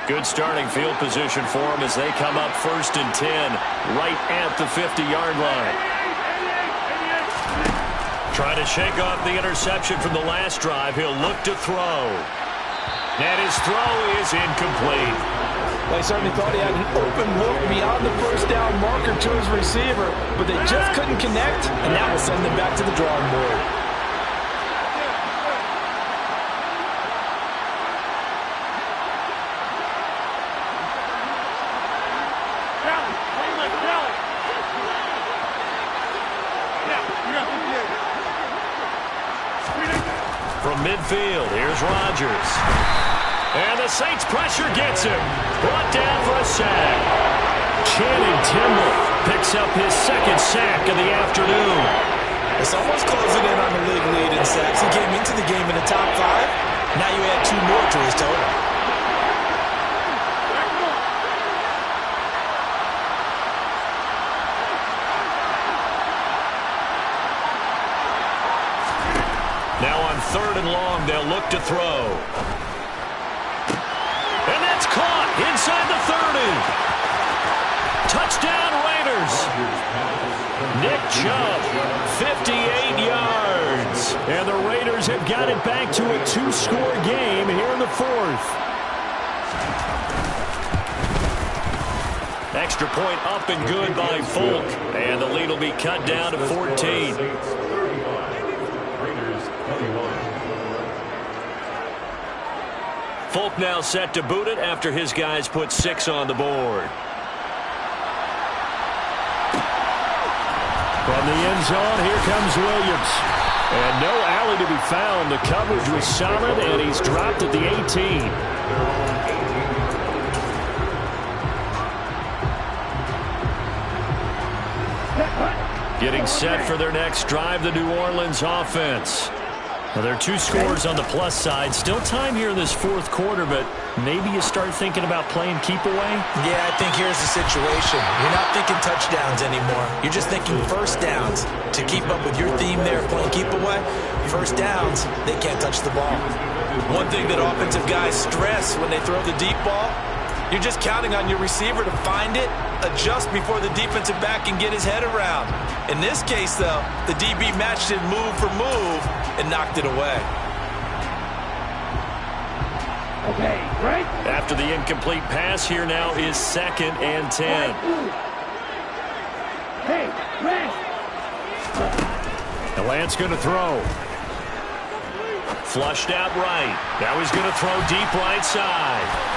Good starting field position for them as they come up 1st and 10 right at the 50-yard line. Trying to shake off the interception from the last drive. He'll look to throw. And his throw is incomplete. Well, he certainly thought he had an open look beyond the first down marker to his receiver, but they just couldn't connect, and that will send them back to the drawing board. From midfield, here's Rodgers. And the Saints pressure gets him. Brought down for a sack. Channing Tindall picks up his 2nd sack of the afternoon. It's almost closing in on the league lead in sacks. He came into the game in the top 5. Now you add 2 more to his total. Now on 3rd and long, they'll look to throw. And that's caught inside the 30. Touchdown, Raiders. Nick Chubb, 58 yards. And the Raiders have got it back to a 2-score game here in the 4th. Extra point up and good by Folk. And the lead will be cut down to 14. Folk now set to boot it after his guys put 6 on the board. From the end zone, here comes Williams. And no alley to be found. The coverage was solid, and he's dropped at the 18. Getting set for their next drive, the New Orleans offense. Well, there are 2 scores on the plus side. Still time here in this fourth quarter, but maybe you start thinking about playing keep away? Yeah, I think here's the situation. You're not thinking touchdowns anymore. You're just thinking first downs. To keep up with your theme there, playing keep away, first downs, they can't touch the ball. One thing that offensive guys stress when they throw the deep ball, you're just counting on your receiver to find it, adjust before the defensive back can get his head around. In this case, though, the DB matched it move for move and knocked it away. Okay, right. After the incomplete pass, here now is 2nd and 10. Hey, right. The Lance going to throw. Flushed out right. Now he's going to throw deep right side.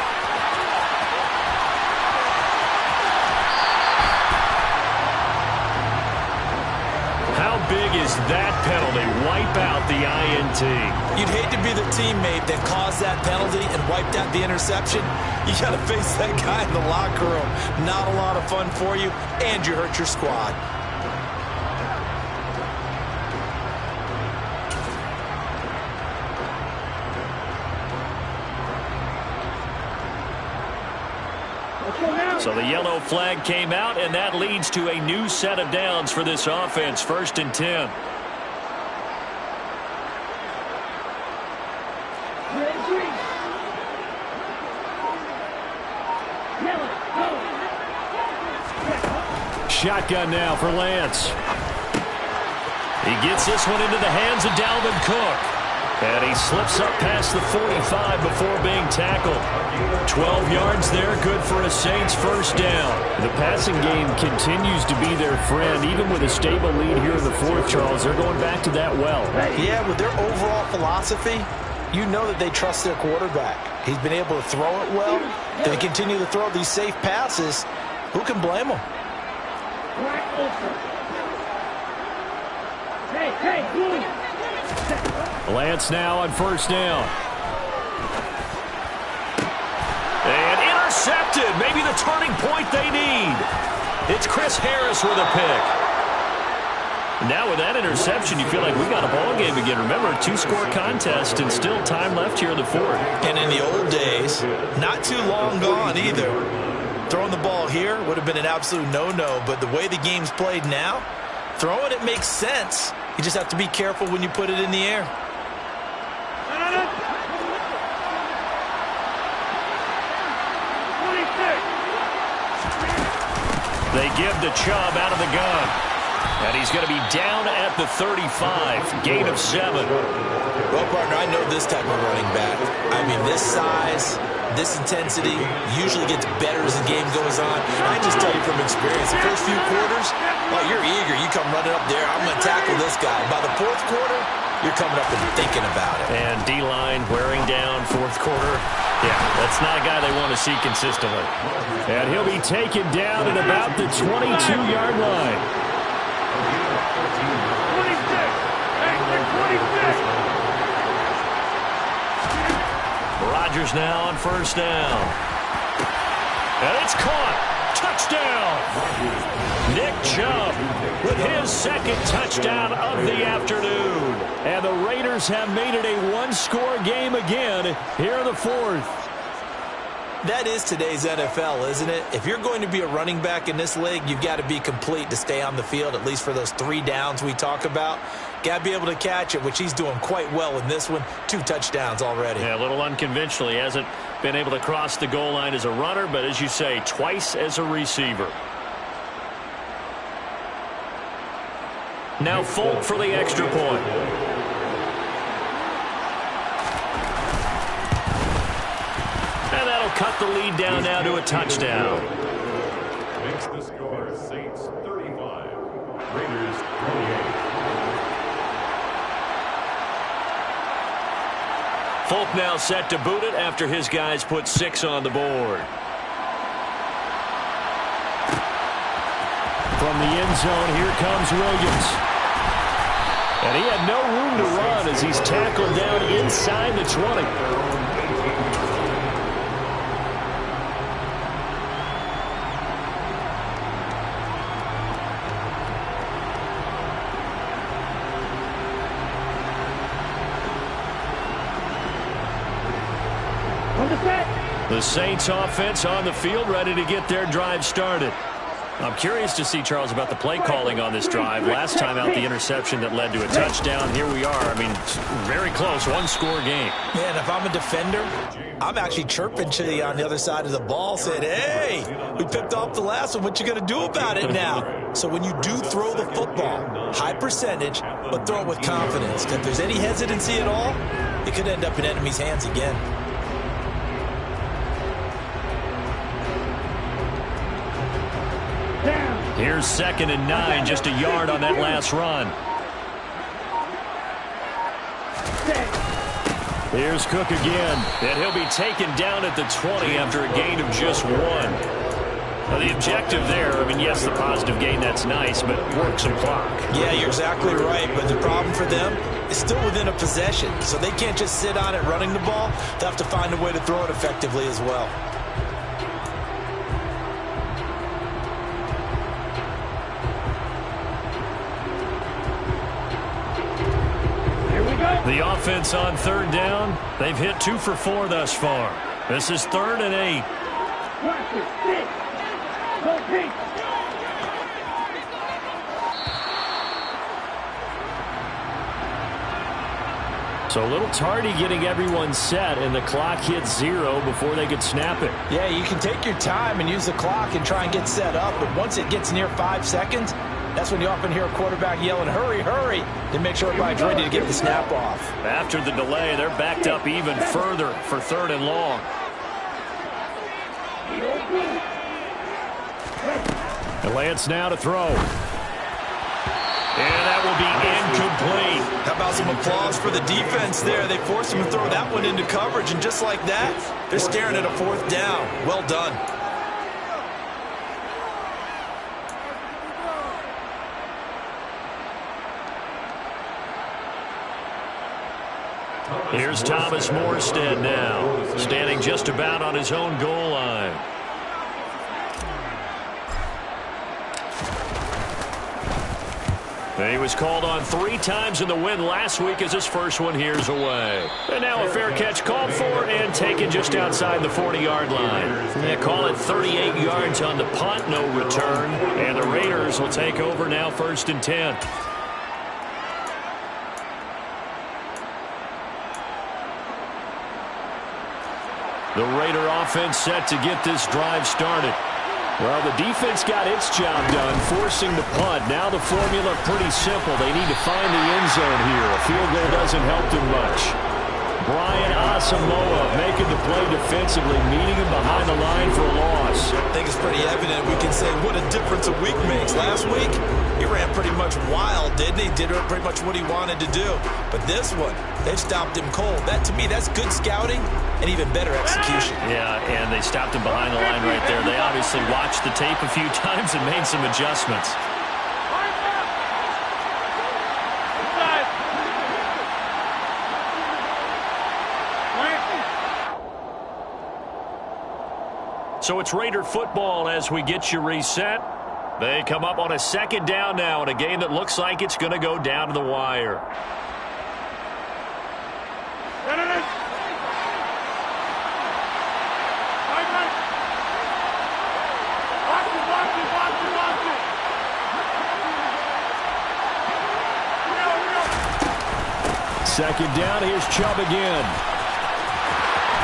How big is that penalty? Wipe out the INT. You'd hate to be the teammate that caused that penalty and wiped out the interception. You got to face that guy in the locker room. Not a lot of fun for you, and you hurt your squad. So the yellow flag came out, and that leads to a new set of downs for this offense. 1st and 10. Shotgun now for Lance. He gets this one into the hands of Dalvin Cook. And he slips up past the 45 before being tackled. 12 yards there, good for a Saints first down. The passing game continues to be their friend. Even with a stable lead here in the fourth, Charles, they're going back to that well. Yeah, with their overall philosophy, you know that they trust their quarterback. He's been able to throw it well. They continue to throw these safe passes. Who can blame them? Hey, Lance now on first down. And intercepted. Maybe the turning point they need. It's Chris Harris with a pick. Now with that interception, you feel like we got a ball game again. Remember, 2-score contest and still time left here in the fourth. And in the old days, not too long gone either. Throwing the ball here would have been an absolute no-no, but the way the game's played now, throwing it makes sense. You just have to be careful when you put it in the air. They give to Chubb out of the gun. And he's going to be down at the 35. Gain of 7. Well, partner, I know this type of running back. I mean, this size, this intensity usually gets better as the game goes on. I just tell you from experience, the first few quarters, well, you're eager. You come running up there, I'm going to tackle this guy. By the fourth quarter, you're coming up and thinking about it. And D-line wearing down fourth quarter. Yeah, that's not a guy they want to see consistently. And he'll be taken down at about the 22-yard line. 26. Rodgers now on first down. And it's caught. Touchdown. Nick Chubb with his 2nd touchdown of the afternoon. And the Raiders have made it a 1-score game again here in the fourth. That is today's NFL, isn't it? If you're going to be a running back in this league, you've got to be complete to stay on the field, at least for those 3 downs we talk about. Got to be able to catch it, which he's doing quite well in this one. 2 touchdowns already. Yeah, a little unconventional. He hasn't been able to cross the goal line as a runner, but as you say, twice as a receiver. Now Folk for the extra point. And that'll cut the lead down now to a touchdown. Makes the score Saints 35, Raiders 28. Folk now set to boot it after his guys put 6 on the board. From the end zone, here comes Williams. And he had no room to run as he's tackled down inside the 20. The Saints offense on the field, ready to get their drive started. I'm curious to see, Charles, about the play calling on this drive. Last time out, the interception that led to a touchdown. Here we are. I mean, very close, one-score game. Man, if I'm a defender, I'm actually chirping to you on the other side of the ball, saying, hey, we picked off the last one. What you going to do about it now? So when you do throw the football, high percentage, but throw it with confidence. If there's any hesitancy at all, it could end up in enemy's hands again. Here's 2nd and 9, just a yard on that last run. Here's Cook again. And he'll be taken down at the 20 after a gain of just 1. Now, the objective there, I mean, yes, the positive gain, that's nice, but work some clock. Yeah, you're exactly right, but the problem for them is still within a possession, so they can't just sit on it running the ball. They'll have to find a way to throw it effectively as well. The offense on 3rd down, they've hit 2 for 4 thus far. This is 3rd and 8. So a little tardy getting everyone set, and the clock hits 0 before they could snap it. Yeah, you can take your time and use the clock and try and get set up, but once it gets near 5 seconds, that's when you often hear a quarterback yelling, hurry, hurry, to make sure everybody's ready to get the snap off. After the delay, they're backed up even further for 3rd and long. And Lance now to throw. And that will be incomplete. How about some applause for the defense there? They forced him to throw that one into coverage, and just like that, they're staring at a 4th down. Well done. Here's Thomas Morstead now, standing just about on his own goal line. And he was called on 3 times in the win last week as his first one here's away. And now a fair catch called for and taken just outside the 40-yard line. They call it 38 yards on the punt, no return. And the Raiders will take over now 1st and 10. The Raider offense set to get this drive started. Well, the defense got its job done, forcing the punt. Now the formula pretty simple. They need to find the end zone here. A field goal doesn't help them much. Brian Asamoah making the play defensively, meeting him behind the line for a loss. I think it's pretty evident. We can say what a difference a week makes. Last week, he ran pretty much wild, didn't he? Did pretty much what he wanted to do. But this one, they've stopped him cold. That, to me, that's good scouting and even better execution. Yeah, and they stopped him behind the line right there. They obviously watched the tape a few times and made some adjustments. So it's Raider football as we get you reset. They come up on a 2nd down now in a game that looks like it's going to go down to the wire. Second down, here's Chubb again.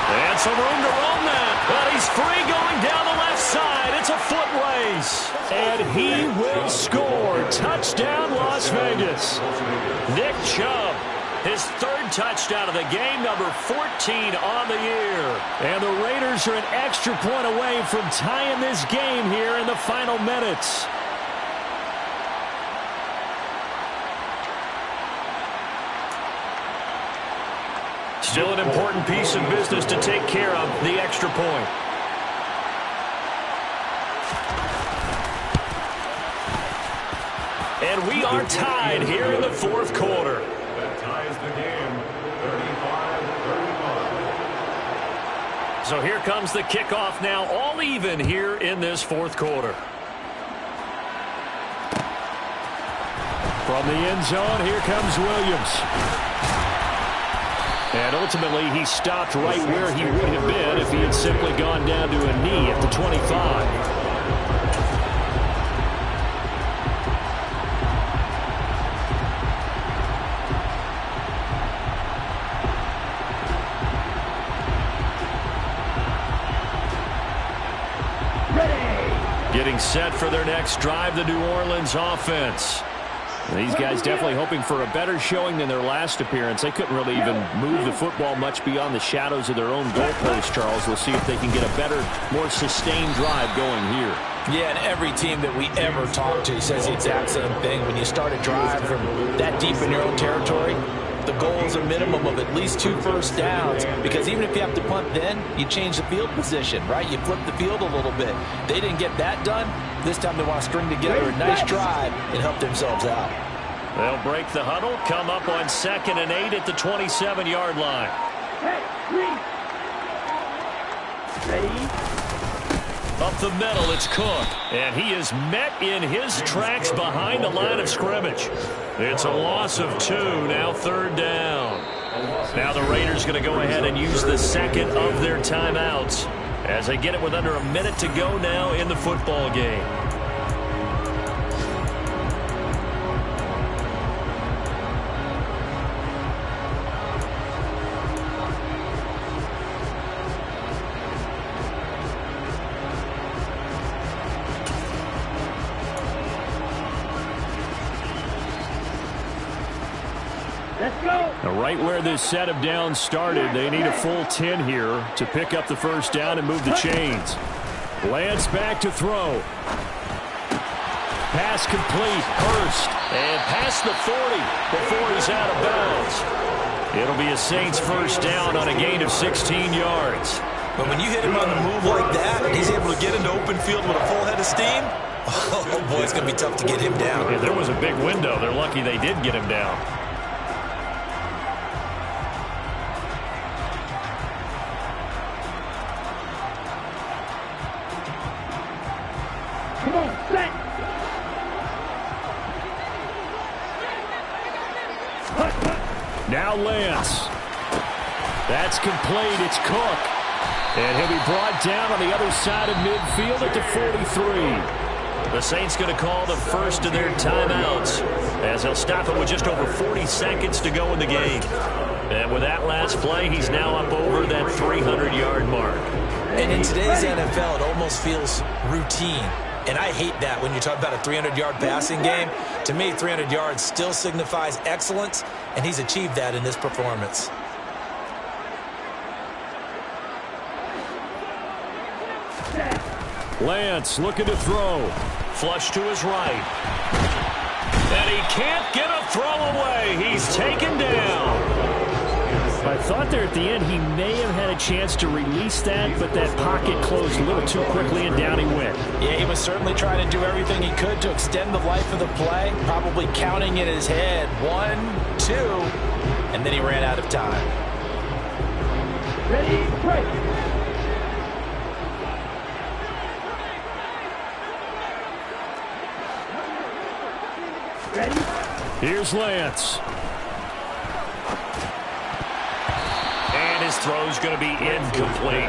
And some room to run that. But he's free going down the left side. It's a foot race. And he will score. Touchdown, Las Vegas. Nick Chubb His third touchdown of the game, number 14 on the year. And the Raiders are an extra point away from tying this game here in the final minutes. Still an important piece of business to take care of, the extra point. And we are tied here in the fourth quarter. That ties the game, 35-35. So here comes the kickoff now, all even here in this fourth quarter. From the end zone, here comes Williams. And ultimately, he stopped right where he would have been if he had simply gone down to a knee at the 25. Getting set for their next drive, the New Orleans offense. These guys definitely hoping for a better showing than their last appearance. They couldn't really even move the football much beyond the shadows of their own goalpost, Charles. We'll see if they can get a better, more sustained drive going here. Yeah, and every team that we ever talk to says the exact same thing. When you start a drive from that deep in your own territory, the goal is a minimum of at least 2 first downs, because even if you have to punt then, you change the field position, right? You flip the field a little bit. They didn't get that done. This time they want to string together a nice drive and help themselves out. They'll break the huddle, come up on 2nd and 8 at the 27-yard line. Hey, ready? Up the middle, it's Cook. And he is met in his tracks behind the line of scrimmage. It's a loss of 2, now 3rd down. Now the Raiders going to go ahead and use the second of their timeouts as they get it with under a minute to go now in the football game. Let's go. Right where this set of downs started, they need a full 10 here to pick up the first down and move the chains. Lance back to throw. Pass complete. Hurst. And past the 40 before he's out of bounds. It'll be a Saints first down on a gain of 16 yards. But when you hit him on the move like that, and he's able to get into open field with a full head of steam, oh boy, it's going to be tough to get him down. Yeah, there was a big window. They're lucky they did get him down. Come on, set. Now Lance. That's complete. It's Cook. And he'll be brought down on the other side of midfield at the 43. The Saints going to call the first of their timeouts as they'll stop it with just over 40 seconds to go in the game. And with that last play, he's now up over that 300-yard mark. And in today's NFL, it almost feels routine. And I hate that when you talk about a 300-yard passing game. To me, 300 yards still signifies excellence, and he's achieved that in this performance. Lance looking to throw. Flush to his right. And he can't get a throw away. He's taken down. I thought there at the end he may have had a chance to release that, but that pocket closed a little too quickly and down he went. Yeah, he was certainly trying to do everything he could to extend the life of the play, probably counting in his head 1, 2, and then he ran out of time. Ready, break. Ready? Here's Lance. And his throw's going to be incomplete.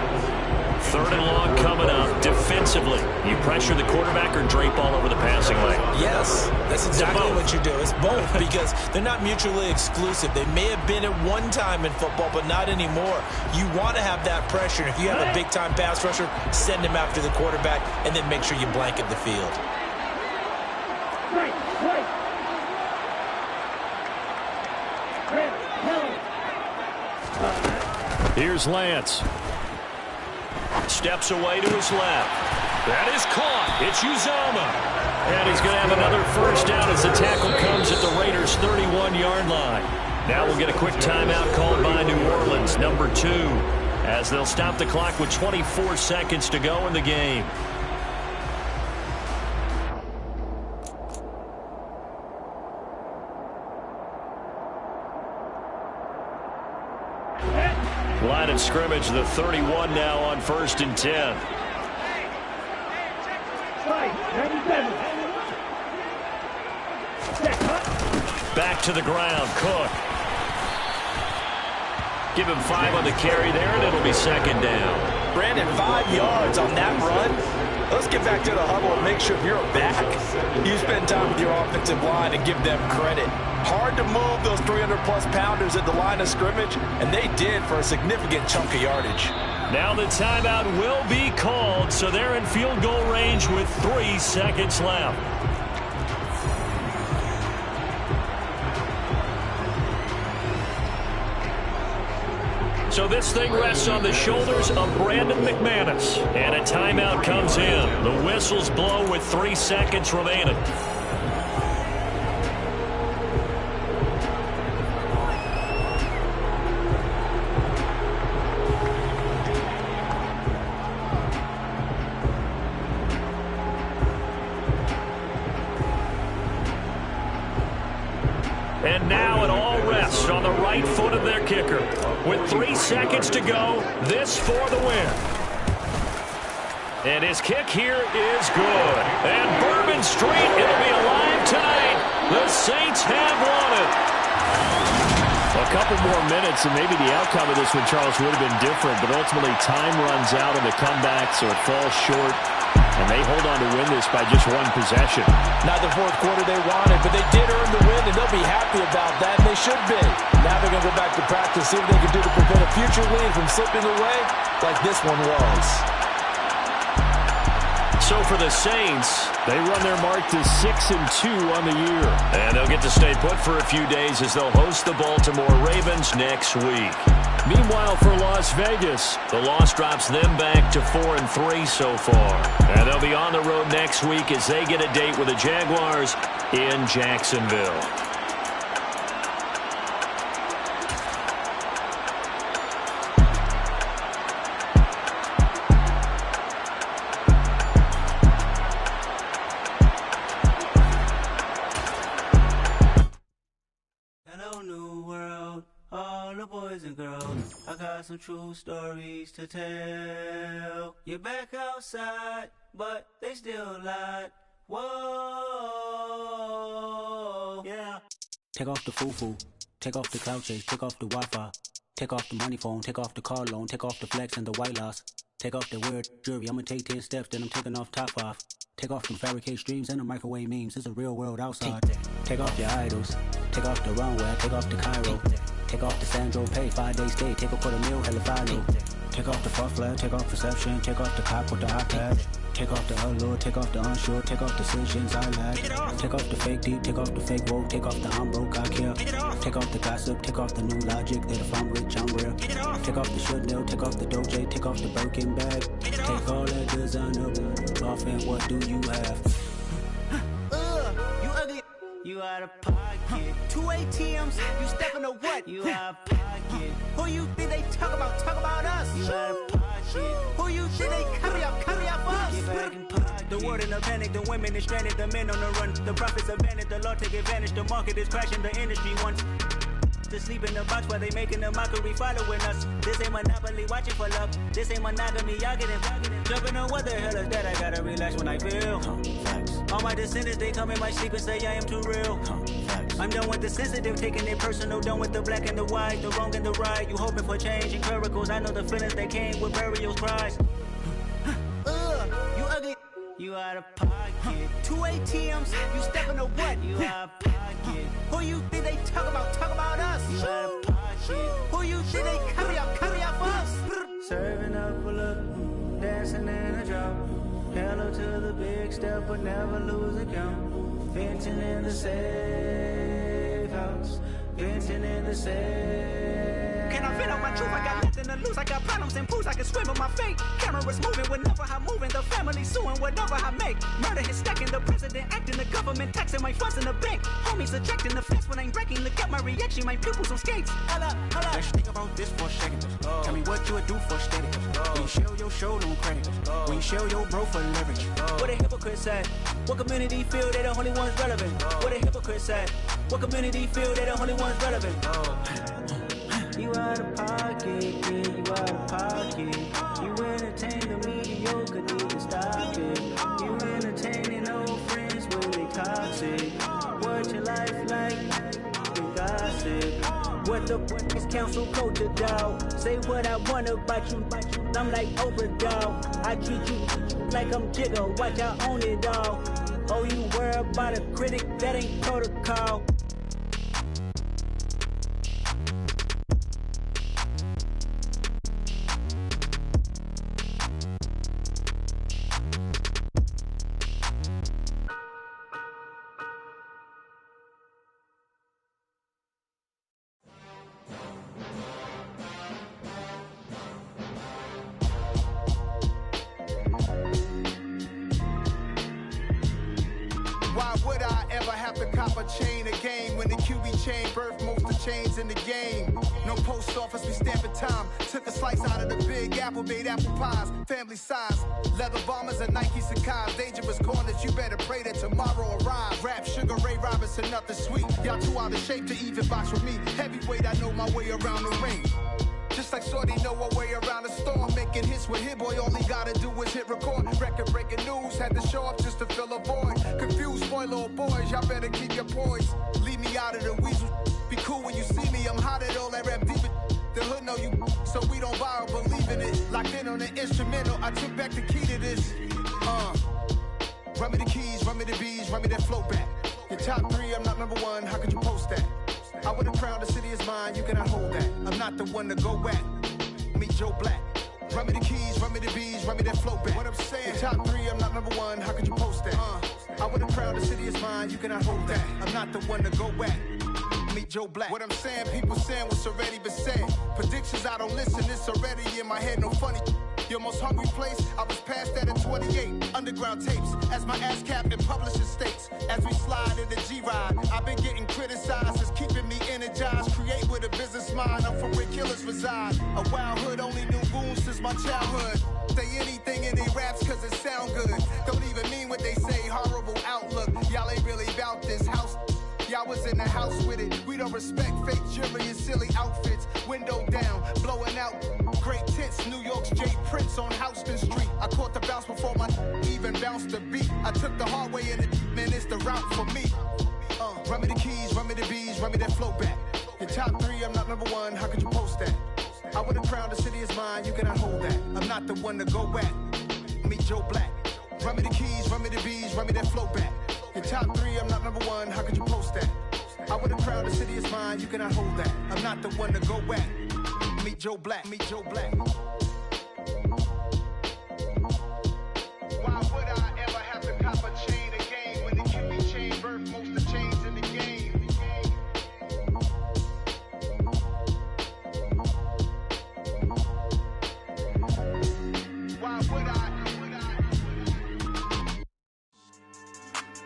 3rd and long coming up. Defensively, you pressure the quarterback or drape all over the passing lane? Yes, that's exactly what you do. It's both because they're not mutually exclusive. They may have been at one time in football, but not anymore. You want to have that pressure. And if you have a big-time pass rusher, send him after the quarterback and then make sure you blanket the field. Right, right. Ready, now. Here's Lance. Steps away to his left. That is caught. It's Uzomah. And he's going to have another first down as the tackle comes at the Raiders' 31-yard line. Now we'll get a quick timeout called by New Orleans, number 2, as they'll stop the clock with 24 seconds to go in the game. Line of scrimmage, the 31 now on 1st and 10. Back to the ground, Cook. Give him 5 on the carry there, and it'll be 2nd down. Brandon, 5 yards on that run. Let's get back to the huddle and make sure you're back. You spend time with your offensive line and give them credit. Hard to move those 300-plus pounders at the line of scrimmage, and they did for a significant chunk of yardage. Now the timeout will be called, so they're in field goal range with 3 seconds left. So this thing rests on the shoulders of Brandon McManus. And a timeout comes in. The whistles blow with 3 seconds remaining. And now it all rests on the right foot of their kicker. With 3 seconds to go, this for the win. And his kick here is good. And Bourbon Street, it'll be alive tonight. The Saints have won it. A couple more minutes, and maybe the outcome of this one, Charles, would have been different. But ultimately, time runs out on the comeback, so it falls short. And they hold on to win this by just 1 possession. Not the 4th quarter they wanted, but they did earn the win, and they'll be happy about that, and they should be. Now they're going to go back to practice, see what they can do to prevent a future lead from slipping away like this one was. So for the Saints, they run their mark to 6-2 on the year. And they'll get to stay put for a few days as they'll host the Baltimore Ravens next week. Meanwhile, for Las Vegas, the loss drops them back to 4-3 so far. And they'll be on the road next week as they get a date with the Jaguars in Jacksonville. Some true stories to tell. You're back outside, but they still lied. Whoa, yeah. Take off the foo-foo, take off the cloud chase, take off the Wi-Fi, take off the money phone, take off the car loan, take off the flex and the white loss, take off the weird jewelry. I'ma take 10 steps, then I'm taking off top 5. Take off them fabricated streams and the microwave memes. It's a real world outside. Take off your idols, take off the runway, take off the Cairo. Take off the Sandro pay, 5-day stay, take a $250,000, hella follow. Take off the far flag, take off perception, take off the cop with the iPad. Take off the allure, take off the unsure, take off decisions I lack. Take off the fake deep, take off the fake woke, take off the I'm broke, I care. Take off the gossip, take off the new logic, that if I'm rich, I'm rare. Take off the Chanel, take off the Doja, take off the Birkin bag. Take all that designer off and what do you have? You ugly. You out of pocket. 2 ATMs, you stepping to what? You out of pocket. Who you think they talk about us? You out of pocket. Who you think they copy up for us? Get back in pocket. The world in a panic, the women is stranded, the men on the run. The profits abandoned, the law take advantage. The market is crashing, the industry wants to sleep in the box while they making a mockery following us. This ain't Monopoly, watching for love. This ain't monogamy, y'all getting jumping on what the hell is that? I gotta relax when I feel. All my descendants, they come in my sleep and say I am too real. I'm done with the sensitive, taking it personal. Done with the black and the white, the wrong and the right. You hoping for change and miracles. I know the feelings that came with burials, cries. You ugly. You out of pocket. 2 ATMs, you stepping to what? You out of pocket. Who you think they talk about us? You out of pocket. Who you think they copy up for us? Serving up a look, dancing in a drop. Hello to the big step, but never lose a count. Venting in the safe house, venting in the safe Can I fit out my truth? I got nothing to lose. I got problems and proofs. I can swim with my fate. Cameras moving whenever I'm moving. The family suing whatever I make. Murder is stacking. The president acting. The government taxing my funds in the bank. Homies attracting the flex when I'm breaking. Look at my reaction. My pupils on skates. Hold up. Let's think about this for a second. Tell me what you would do for steady. When you show your show, no credit. When you show your bro for leverage. What a hypocrite said. What community feel they the only ones relevant? What a hypocrite said. What community feel they the only ones relevant? You out of pocket, yeah, you out of pocket. You entertain the mediocre, need to stop it. You entertaining old friends when they toxic. What your life like? You gossip. What the fuck is council culture, dog? Say what I want about you. I'm like Oprah, dog. I treat you like I'm Jigga. Watch I own it, dog. Oh, you worry about a critic? That ain't protocol. Chain a game when the QB chain birth most of the chains in the game. No post office, we stamping time. Took a slice out of the big apple, made apple pies, family size. Leather bombers and Nike Sacai's. Dangerous corners, you better pray that tomorrow arrives. Rap, Sugar Ray Robinson, nothing sweet. Y'all too out of shape to even box with me. Heavyweight, I know my way around the ring. Just like Shorty know her way around the storm. Making hits with Hit Boy, all he gotta do is hit record. Record breaking news, had to show up just to fill a void. Confused boy, little boys, y'all better keep your poise. Leave me out of the weasel. Be cool when you see me, I'm hot at all that rap deep. The hood know you, so we don't borrow, believe in it. Locked in on the instrumental, I took back the key to this. Run me the keys, run me the bees, run me that flow back. Your top 3, I'm not number 1, how could you post that? I would have crowned the city is mine, you cannot hold that. I'm not the one to go at. Meet Joe Black. Run me the keys, run me the bees, run me that flow back. What I'm saying, your top 3, I'm not number 1, how could you post that? I would have crowned the city is mine, you cannot hold that. I'm not the one to go at. Meet Joe Black. What I'm saying, people saying what's already been said. Predictions, I don't listen, it's already in my head, no funny. Your most hungry place, I was past that at 28. Underground tapes, as my ass cap in publishing states. As we slide in the G-Ride, I've been getting criticized, it's keeping me energized. Create with a business mind, I'm from where killers reside. A wild hood, only knew goons since my childhood. Say anything in they raps cause it sound good. Don't even mean what they say, horrible outlook. Y'all ain't really about this house. Y'all was in the house with it. We don't respect fake jewelry and silly outfits. Window down, blowing out. Great tits, New York's J. Prince on Houston Street. I caught the bounce before my even bounced the beat. I took the hard way in it, man, it's the route for me. Run me the keys, run me the bees, run me that flow back. Your top 3, I'm not number 1, how could you post that? I would have crowned the city is mine, you cannot hold that. I'm not the one to go at. Meet Joe Black. Run me the keys, run me the bees, run me that flow back. Your top 3, I'm not number 1, how could you post that? I would have crowned the city is mine, you cannot hold that. I'm not the one to go at. Meet Joe Black, meet Joe Black. Why would I ever have to cop a chain again when the QB chain birth most of the chains in the game? Why would I?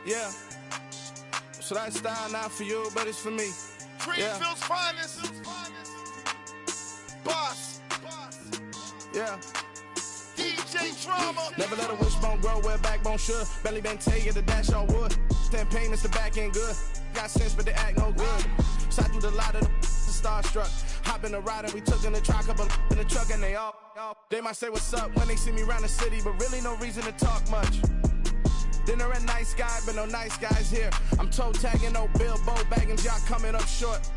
Yeah. So that style not for you, but it's for me. Greenfield's finest. Boss. Yeah. DJ Drama. Never let a wishbone grow where backbone should. Belly been taking the dash on wood. Campaign is the back end good. Got sense, but they act no good. Shot through the lot of the starstruck. Hop in the ride and we took in the truck, couple in the truck and they all. They might say what's up when they see me around the city, but really no reason to talk much. Dinner at nice guy, but no nice guys here. I'm toe tagging, no Bilbo bagging, y'all coming up short.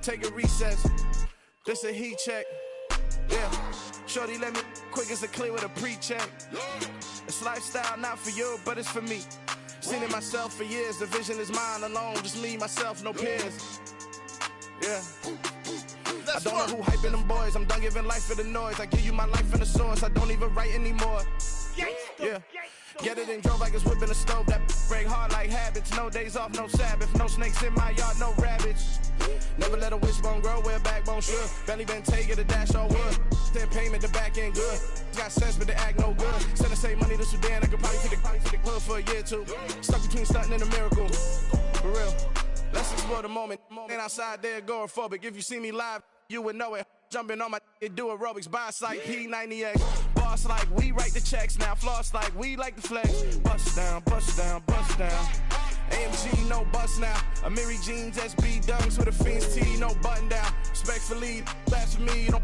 Take a recess. This a heat check. Yeah. Shorty let me quick as a clear with a pre-check. It's lifestyle not for you, but it's for me. Seen it myself for years. The vision is mine alone. Just me, myself, no peers. Yeah. I don't know who hyping them boys. I'm done giving life for the noise. I give you my life in the source. I don't even write anymore. Yeah. Get it and drove like it's whipping a stove. That break hard like habits. No days off, no Sabbath. No snakes in my yard, no rabbits. Never let a wishbone grow where a backbone should. Belly been taking a dash all wood. Then payment, the back end good. Got sense, but they act no good. Send the same money to Sudan. I could probably take the hood for a year or two. Stuck between stunting and a miracle. For real. Let's explore the moment. Ain't outside there agoraphobic. If you see me live, you would know it. Jumping on my do aerobics, boss like P90X. Boss like we write the checks now. Floss like we like the flex. Bust down, bust down, bust down. AMG, no bust now. Amiri jeans, SB dunks with a Fiends T, no button down. Respectfully, that's for me, you don't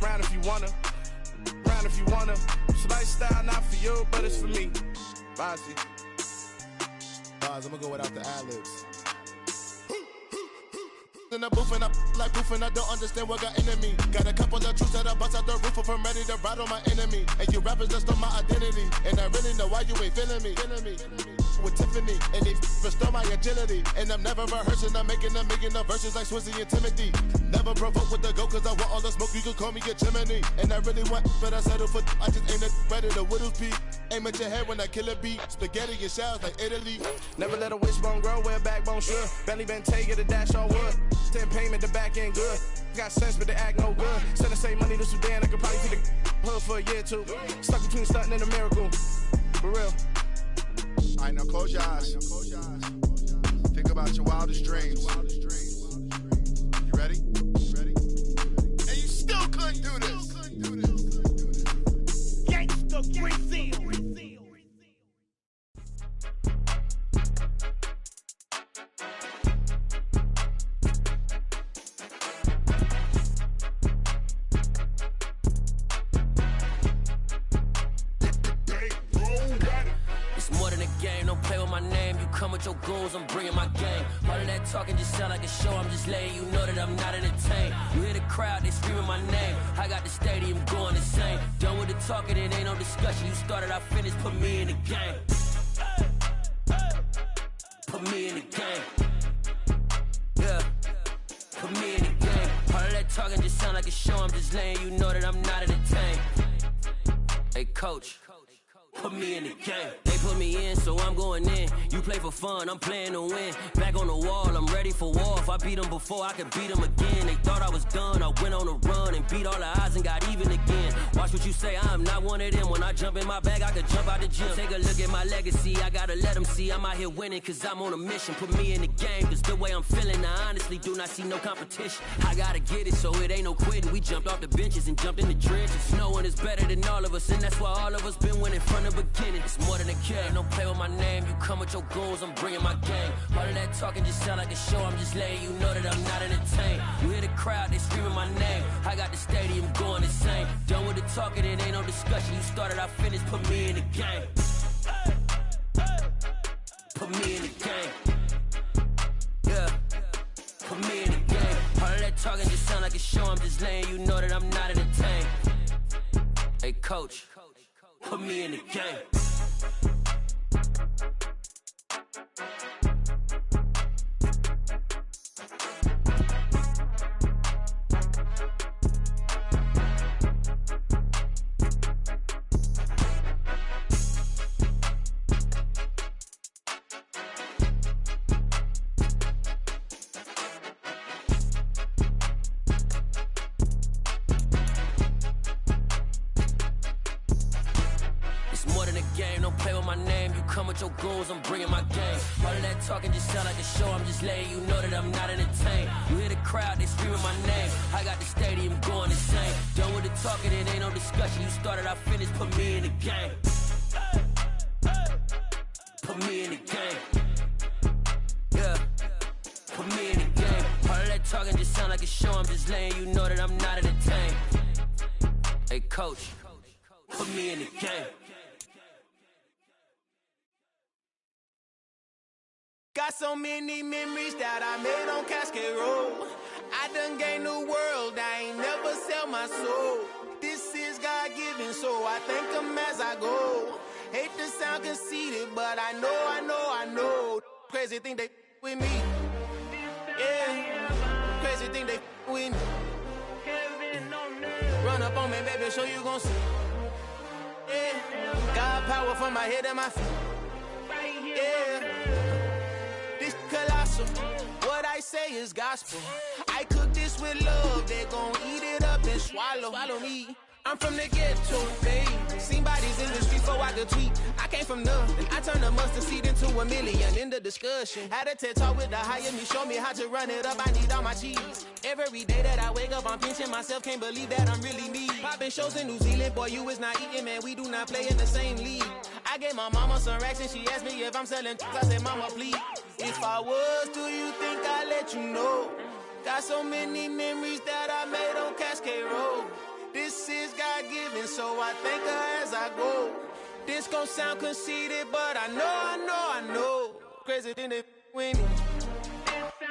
round if you wanna. Round if you wanna. It's a lifestyle, not for you, but it's for me. Bossy. I'm gonna go without the ad-libs. In the booth and I like proof and I don't understand what got into me. Got a couple of truths that I bust out the roof if I'm ready to ride on my enemy. And you rappers just stole my identity. And I really know why you ain't feeling me. With Tiffany, and they restore my agility. And I'm never rehearsing, I'm making a million of verses like Swizzy and Timothy. Never provoke with the go, cause I want all the smoke, you can call me a chimney. And I really want, but I settle for, I just ain't ready to whittles peak. Aim at your head when I kill a beat. Spaghetti and shells like Italy. Never let a wishbone grow where a backbone should. Belly been taking a dash all wood. Then payment, the back end good. Got sense, but they act no good. Send the same money to Sudan, I could probably take the hood for a year or two. Stuck between stunting and a miracle. For real. All right, now close your eyes. Think about your wildest dreams. You ready? And you still couldn't do this. Gangsta Brazil. Come with your goons, I'm bringing my gang. All of that talking just sound like a show. I'm just letting you know that I'm not entertained. You hear the crowd, they screaming my name. I got the stadium going insane. Done with the talking, it ain't no discussion. You started, I finished, put me in the game. Put me in the game. Yeah, put me in the game. All of that talking just sound like a show. I'm just letting you know that I'm not entertained. Hey, coach. Put me in the game. They put me in, so I'm going in. You play for fun, I'm playing to win. Back on the wall, I'm ready for war. If I beat them before, I could beat them again. They thought I was done, I went on a run and beat all the odds and got even again. Watch what you say, I'm not one of them. When I jump in my bag, I could jump out the gym. Take a look at my legacy, I gotta let them see I'm out here winning, cause I'm on a mission. Put me in the game, cause the way I'm feeling, I honestly do not see no competition. I gotta get it, so it ain't no quitting. We jumped off the benches and jumped in the trenches. No one is better than all of us, and that's why all of us been winning from the beginning. It's more than a game, don't play with my name. You come with your goons, I'm bringing my gang. All of that talking just sound like a show. I'm just letting you know that I'm not entertained. You hear the crowd, they screaming my name. I got the stadium going insane. Done with the talking, it ain't no discussion. You started, I finished, put me in the game. Put me in the game. Yeah, put me in the game. All of that talking just sound like a show. I'm just letting you know that I'm not entertained. Hey, coach. Put me in the game. Your goons, I'm bringing my game. All of that talking just sound like a show. I'm just letting you know that I'm not entertained. You hear the crowd, they screaming my name. I got the stadium going insane. Done with the talking, it ain't no discussion. You started, I finished, put me in the game. Put me in the game. Yeah, put me in the game. All of that talking just sound like a show. I'm just letting you know that I'm not entertained. Hey, coach, put me in the game. Got so many memories that I made on Cascade Road. I done gained the world, I ain't never sell my soul. This is God-given, so I thank him as I go. Hate to sound conceited, but I know. Crazy thing they with me. Yeah, crazy thing they with me. Run up on me, baby, so you gon' see. power from my head and my feet. Yeah. This colossal. What I say is gospel. I cook this with love. They gon' eat it up and swallow me. I'm from the ghetto, babe. Seen bodies in the street before I could tweet. I came from nothing. I turned a mustard seed into a million. In the discussion, had a TED talk with the higher me. Show me how to run it up. I need all my cheese. Every day that I wake up, I'm pinching myself. Can't believe that I'm really me. Popping shows in New Zealand, boy, you is not eating, man. We do not play in the same league. I gave my mama some racks and she asked me if I'm selling. I said, mama, please. If I was, do you think I'd let you know? Got so many memories that I made on Cascade Road. This is God-given, so I thank her as I go. This gon' sound conceited, but I know. Crazy thing that with me.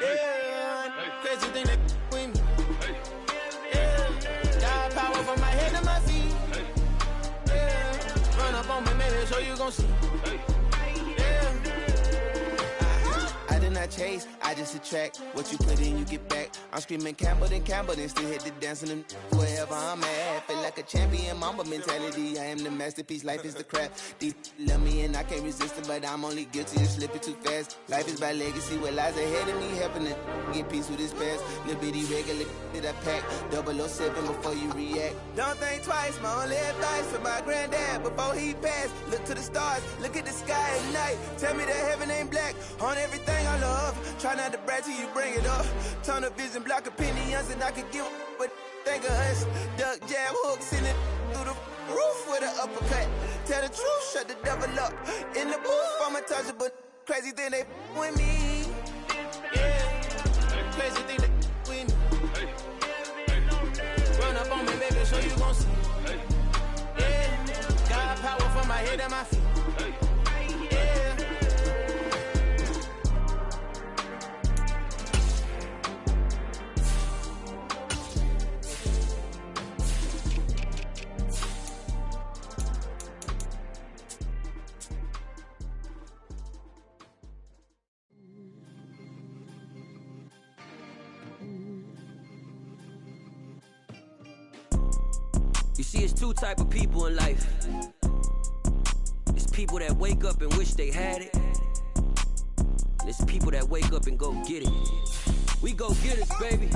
Yeah, crazy thing that with me. Yeah, got power from my head to my feet. Yeah, run up on me, maybe so you gon' see. Yeah. I did not chase, I just attract. What you put in, you get back. I'm screaming Campbell, then still hit the dance and wherever I'm at. Feel like a champion, mamba mentality. I am the masterpiece, life is the crap. These love me and I can't resist it, but I'm only guilty of slipping too fast. Life is by legacy, what lies ahead of me, helping to get peace with this past. Little bitty regular that I pack, 007 before you react. Don't think twice, my only advice for my granddad before he passed. Look to the stars, look at the sky at night. Tell me that heaven ain't black on everything I love. Try not to brag till you bring it up. Tunnel vision, block opinions, and I could give but think of us. Duck jab hooks in it through the roof with an uppercut. Tell the truth, shut the devil up. In the booth, I'm untouchable. Crazy thing they with me. Yeah, crazy thing they with me. Run up on me, baby, so you gon' see. Yeah, got power from my head and my feet. Yeah. You see, it's two type of people in life. It's people that wake up and wish they had it. And it's people that wake up and go get it. We go get it, baby.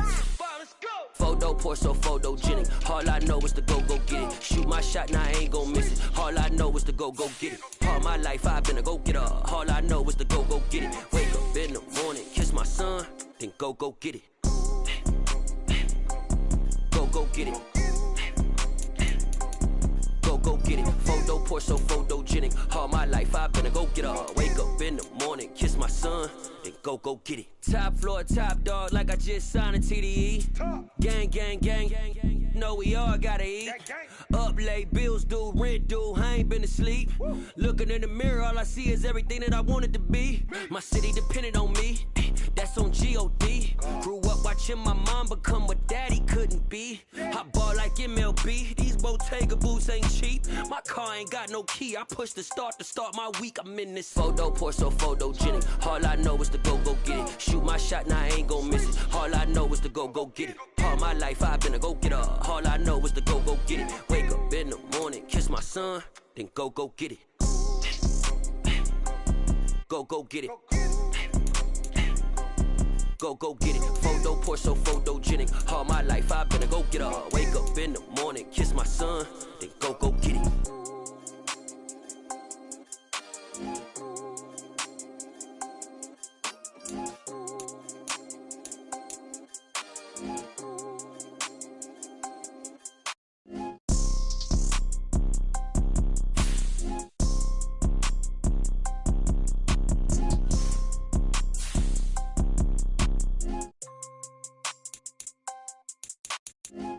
Photo poor, so photogenic. All I know is to go get it. Shoot my shot, now I ain't gon' miss it. All I know is to go get it. All my life I've been a go-getter. All I know is to go get it. Wake up in the morning, kiss my son, then go get it. Go get it. Go get it. Photo poor, so photogenic. All my life I've been a go-getter. Wake up in the morning, kiss my son, then go get it. Top floor, top dog, like I just signed a TDE. Gang. Know we all gotta eat. Up late, bills due, rent due, I ain't been asleep. Looking in the mirror, all I see is everything that I wanted to be. My city depended on me, that's on G.O.D. Grew up watching my mom become what daddy couldn't be. I ball like MLB, these Bottega boots ain't cheap. My car ain't got no key, I push the start to start my week. I'm in this photo poor, so photogenic. All I know is to go get it. Shoot my shot, now I ain't gon' miss it. All I know is to go get it. All my life I've been a go-getter. All I know is to go get it. Wake up in the morning, kiss my son, then go get it. Go get it. Go get it. Photo poor, so photogenic. All my life I've been a go-getter. Wake up in the morning, kiss my son, then go get it.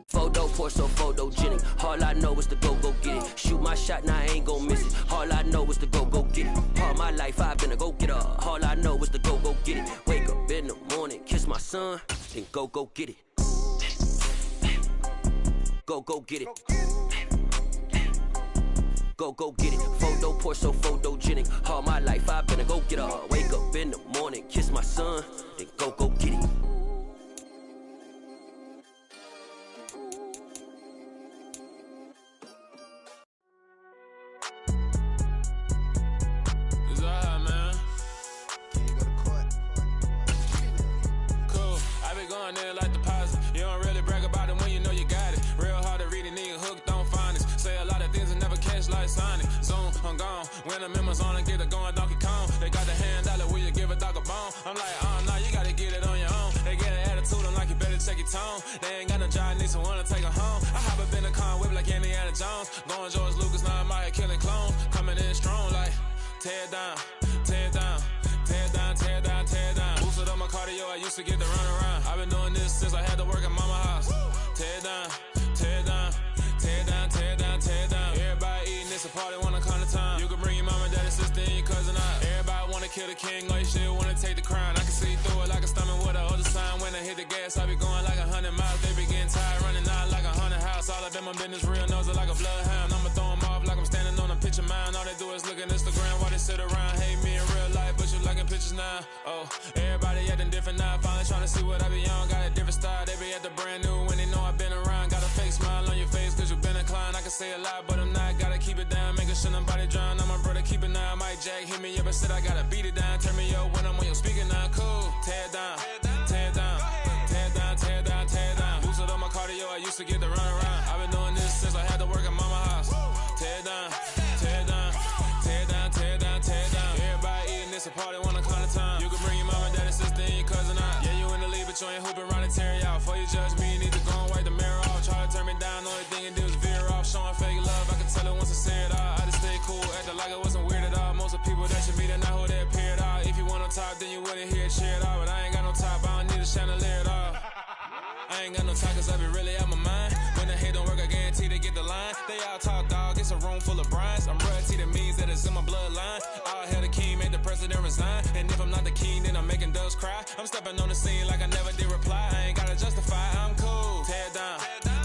Photo poor, so photogenic. All I know is to go get it. Shoot my shot, now I ain't gon' miss it. All I know is to go get it. All my life I've been a go-getter. All I know is to go get it. Wake up in the morning, kiss my son, then go get it. Go get it. Go get it. Photo poor, so photogenic. All my life I've been a go-getter. Wake up in the morning, kiss my son, then go get it. it's like Sonic. Zoom, I'm gone. When I'm in my zone and get it going Donkey Kong. They got the hand dollar, will you give a dog a bone? I'm like, oh, no, you gotta get it on your own. They get an attitude, I'm like, you better check your tone. They ain't got no job, need someone to take her home. I hop up in the car, whip like Indiana Jones. Going George Lucas, now I'm out here killing clones. Coming in strong like, tear down, tear down, tear down, tear down, tear down. Boosted up my cardio, I used to get to run around. I've been doing this since I had to work at mama house. Tear down, tear down, tear down, tear down, tear down. Everybody eating this a party, wanna come to time. You can bring your mama, daddy, sister, and your cousin out. Everybody wanna kill the king, or you shit wanna take the crown. I can see through it like a stomach with a other sign. When I hit the gas, I be going like 100 miles. They be getting tired, running out like 100 house. All up in my business, real nose it like a bloodhound. I'ma throw 'em off like I'm standing on a picture mound. All they do is look at Instagram while they sit around. Hate me in real life, but you liking pictures now. Oh, everybody acting different now. Finally trying to see what I be on. Got a different style, they be at the brand new when they know I've been around. Got a fake smile on your face cause you been inclined. I can say a lot, but I'm not. Gotta keep it down, making sure nobody drown. I'm my brother, keep it now. Mike Jack hit me up and said I gotta beat it down. Turn me up when I'm on your speaker now. Cool, tear down, tear down, tear down, tear down, tear down. Boosted up my cardio, I used to get to run around. I've been doing this since I had to work at mama house. Tear down, tear down, tear down, tear down, tear down. Everybody eating this a party, wanna come to time. You can bring your mama, daddy, sister, and your cousin out. Yeah, you in the lead, but you ain't hooping around and tear you out. Before you judge me, you need to go and wipe the mirror off. Try to turn me down, the only thing you do is veer off. Showing fake love, I can tell it once I say it all. I just stay cool, acting like it wasn't weird at all. Most of the people that you meet are not who they appear at all. If you want on top, then you wouldn't hear it cheer at all. But I ain't got no top, I don't need a chandelier at all. I ain't got no talk cause I be really out my mind. When the hate don't work, I guarantee they get the line. They all talk dog, it's a room full of brinds. I'm royalty, that means that it's in my bloodline. All hail the king, made the president resign. And if I'm not the king, then I'm making doves cry. I'm stepping on the scene like I never did reply. I ain't gotta justify, I'm cool. Tear down,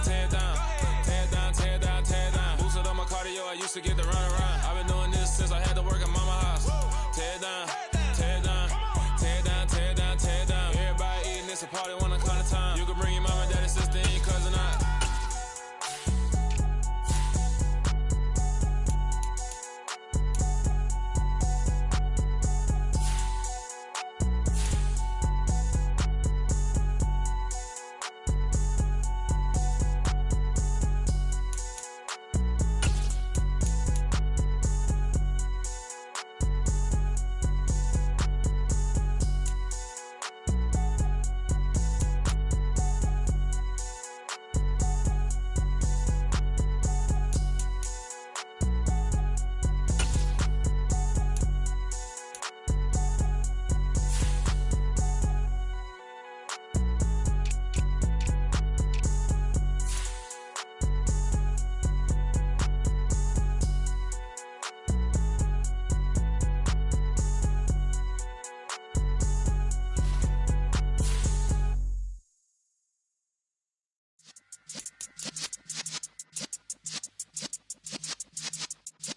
tear down, tear down, tear down, tear down. Boosted on my cardio, I used to get to run around. I've been doing this since I had to work at mama house. Tear down, tear down, tear down, tear down, tear down. Everybody eating this a party, wanna come to time. You can bring your mama, daddy, sister, and your cousin out.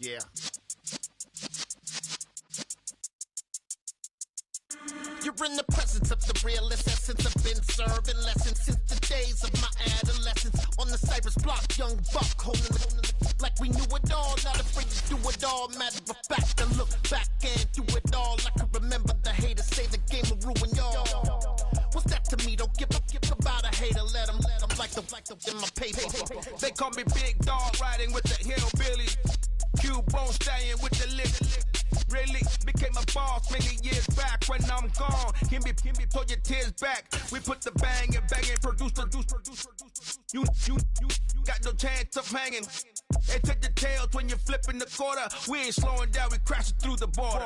Yeah. You're in the presence of the realest essence. I've been serving lessons since the days of my adolescence. On the Cypress block, young buck holding the like we knew it all. Not afraid to do it all. Matter of fact, to look back and do it all. I can remember the haters say the game will ruin y'all. What's that to me? Don't give about a hater. Let them like the in my paper. They call me Big Dog, riding with the hillbillies. Cubone staying with the lick. Really became a boss many years back. When I'm gone, can be pull your tears back. We put the bang and produce. You got no chance of hanging. They take the tails when you're flipping the quarter. We ain't slowing down, we crashing through the border.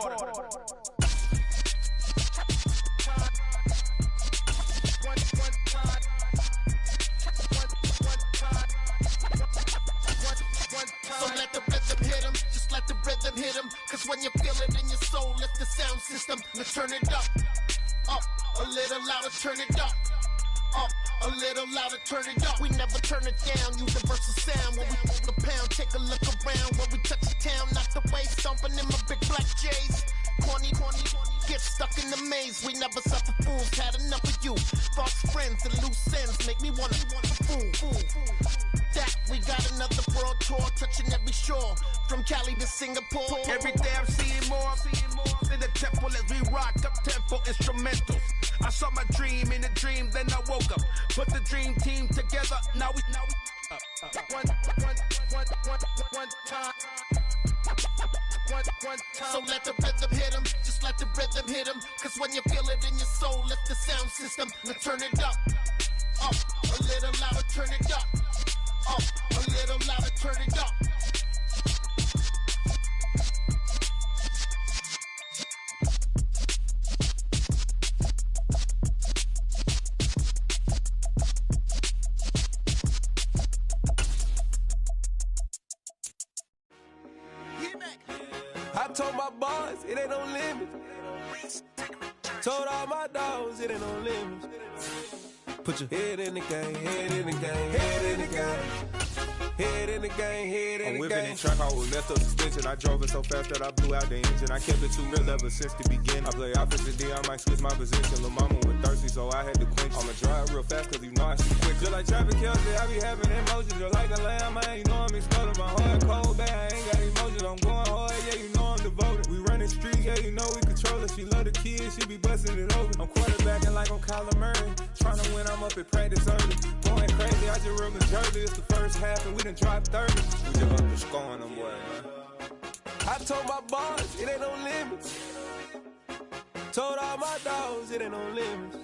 So let the rhythm hit him, just let the rhythm hit him. Cause when you feel it in your soul, lift the sound system. Now turn it up, a little louder, turn it up, a little louder, turn it up. We never turn it down, universal sound. When we move the pound, take a look around. When we touch the town, not the way, stomping in my big black J's. Corny, get stuck in the maze. We never suffer fools, had enough of you. False friends and loose ends make me wanna fool. That we got another world tour, touching every shore, from Cali to Singapore. Every day I'm seeing more in the temple as we rock up tempo instrumentals. I saw my dream in a dream, then I woke up. Put the dream team together, now we time. One time. So let the rhythm hit him, just let the rhythm hit him. Cause when you feel it in your soul, lift the sound system and turn it up. Up, a little louder, turn it up. Up, a little louder, turn it up. I told my boss, it ain't no limits. Told all my dogs, it ain't no limits. Put your head in the game, head in the game, head in the game. Head in the game, head in the game. I'm whipping in track, I was messed up suspension. I drove it so fast that I blew out the engine. I kept it too real ever since the beginning. I play opposite D, I might switch my position. Lil' mama was thirsty, so I had to quench. I'ma drive real fast, cause you know I shoot quick. Just like traffic Kelsey, I be having emotions. Just like a lamb, man, you know I'm exploding. My heart cold, bad, I ain't got emotions. I'm going hard, yeah, you know I'm devoted. We running streets, yeah, you know we control it. She love the kids, she be busting it over. I'm quarterbacking like I'm Kyler Murray. Trying to win, I'm up at practice early. Going crazy, I just real Jersey. It's the first half, and we done dropped 30. We just up to scoring them, boy, man. I told my boss, it ain't no limits. Told all my dogs, it ain't no limits.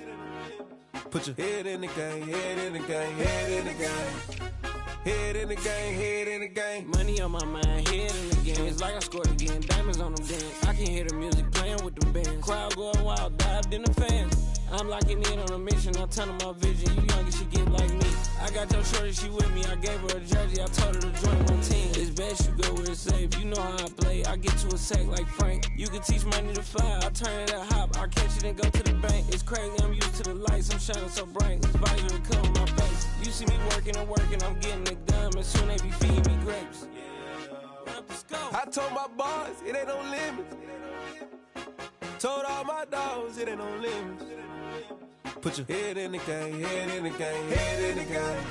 Put your head in the game, head in the game, head in the game. Head in the game, head in the game. Money on my mind, head in the game. It's like I scored again, diamonds on them dance. I can hear the music playing with them bands. Crowd going wild, dived in the fans. I'm locking in on a mission, I'm telling my vision. You young and she get like me. I got your shorty, she with me. I gave her a jersey, I told her to join my team. It's best you go where it's safe. You know how I play. I get to a sack like Frank. You can teach money to fly. I turn it a hop. I catch it and go to the bank. It's crazy, I'm used to the lights. I'm shining so bright. This visor will cover my face. You see me working and working. I'm getting it done. And soon they be feeding me grapes. Let's go. I told my boss, it ain't no limits. Told all my dogs, it ain't no limits. Put your head in the game, head in the game, head in the game.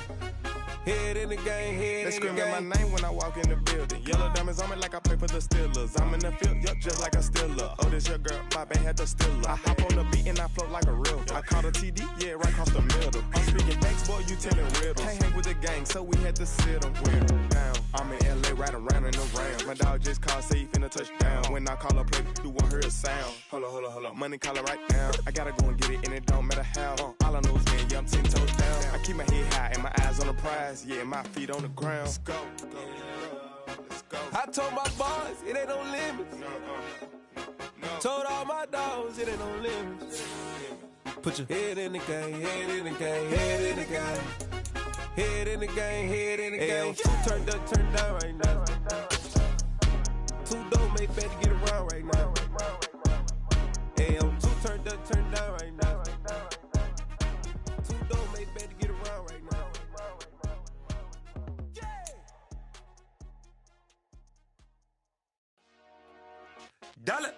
Head in the game, head in the game. They screaming my name when I walk in the building. Yellow diamonds on me like I play for the Steelers. I'm in the field, yup, just like a Steeler. Oh, this your girl, my band had the Steeler. I hop on the beat and I float like a real. I caught a TD, yeah, right across the middle. I'm speaking thanks, boy, you telling riddles. Can't hang with the gang, so we had to sit them down. I'm in LA, right around and around. My dog just called, say he finna touch down. When I call a play, you won't hear a sound. Hold up, money calling right now. I gotta go and get it, and it don't matter how. All I know is man, yeah, I'm 10 toes down. I keep my head high and my eyes on the prize. Yeah, my feet on the ground. Let's go. Let's go. I told my boss, it ain't no limits. Told all my dogs, it ain't no limits. Put your head in the game, head in the game, head in the game. Head in the game, head in the game. Two turned up, turned down right now. Two dope make better get around right now. Hey, I'm two turned up, turned down right now. Two dope make better get around right now. Dollar.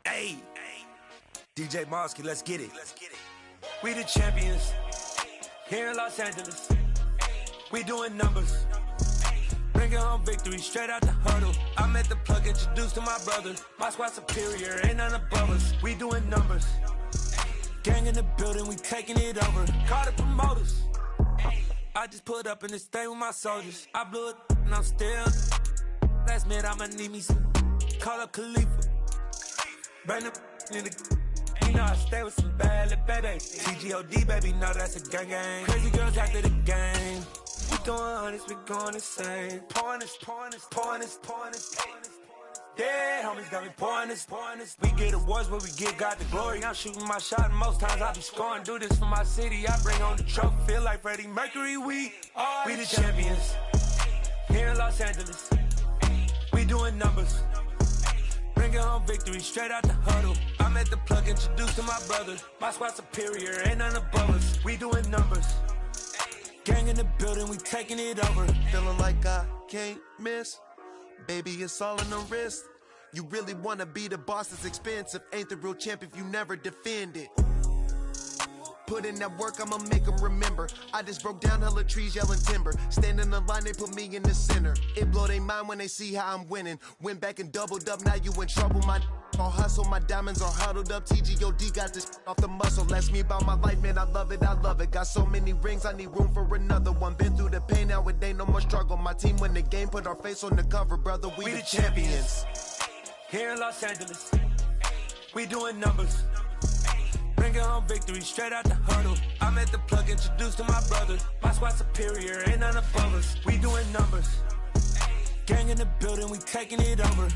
Hey. DJ Mosky, let's get it. We the champions here in Los Angeles. We doing numbers. Bringing home victory straight out the huddle. I met the plug, introduced to my brother. My squad superior, ain't none above us. We doing numbers. Gang in the building, we taking it over. Call the promoters. I just put up in this thing with my soldiers. I blew it and I'm still. Last minute, I'ma need me some. Call up Khalifa. Burn the in the. You know I stay with some bad little baby. TGOD, baby, know that's a gang gang. Crazy girls after the game. We doing hundreds, we going insane. Pouring this. Yeah, homies got me pouring this. We get awards, but we give God the glory. I'm shooting my shot, and most times I be scoring. Do this for my city, I bring on the trophy. Feel like Freddie Mercury, we the champions. Here in Los Angeles, we doing numbers. Bringing home victory straight out the huddle. I met the plug, introduced to my brother. My squad superior, ain't none above us. We doing numbers. Gang in the building, we taking it over. Feeling like I can't miss. Baby, it's all in the wrist. You really wanna be the boss, it's expensive. Ain't the real champ if you never defend it. Put in that work, I'ma make them remember. I just broke down hella trees, yelling timber. Stand in the line, they put me in the center. It blow their mind when they see how I'm winning. Went back and doubled up, now you in trouble, my on hustle, my diamonds are huddled up. TGOD got this off the muscle. That's me about my life, man. I love it, I love it. Got so many rings, I need room for another one. Been through the pain, now it ain't no more struggle. My team win the game, put our face on the cover, brother. We the champions. Here in Los Angeles, we doing numbers. Bringing home victory straight out the huddle. I'm at the plug, introduced to my brother. My squad superior, ain't none above us. We doing numbers. Gang in the building, we taking it over.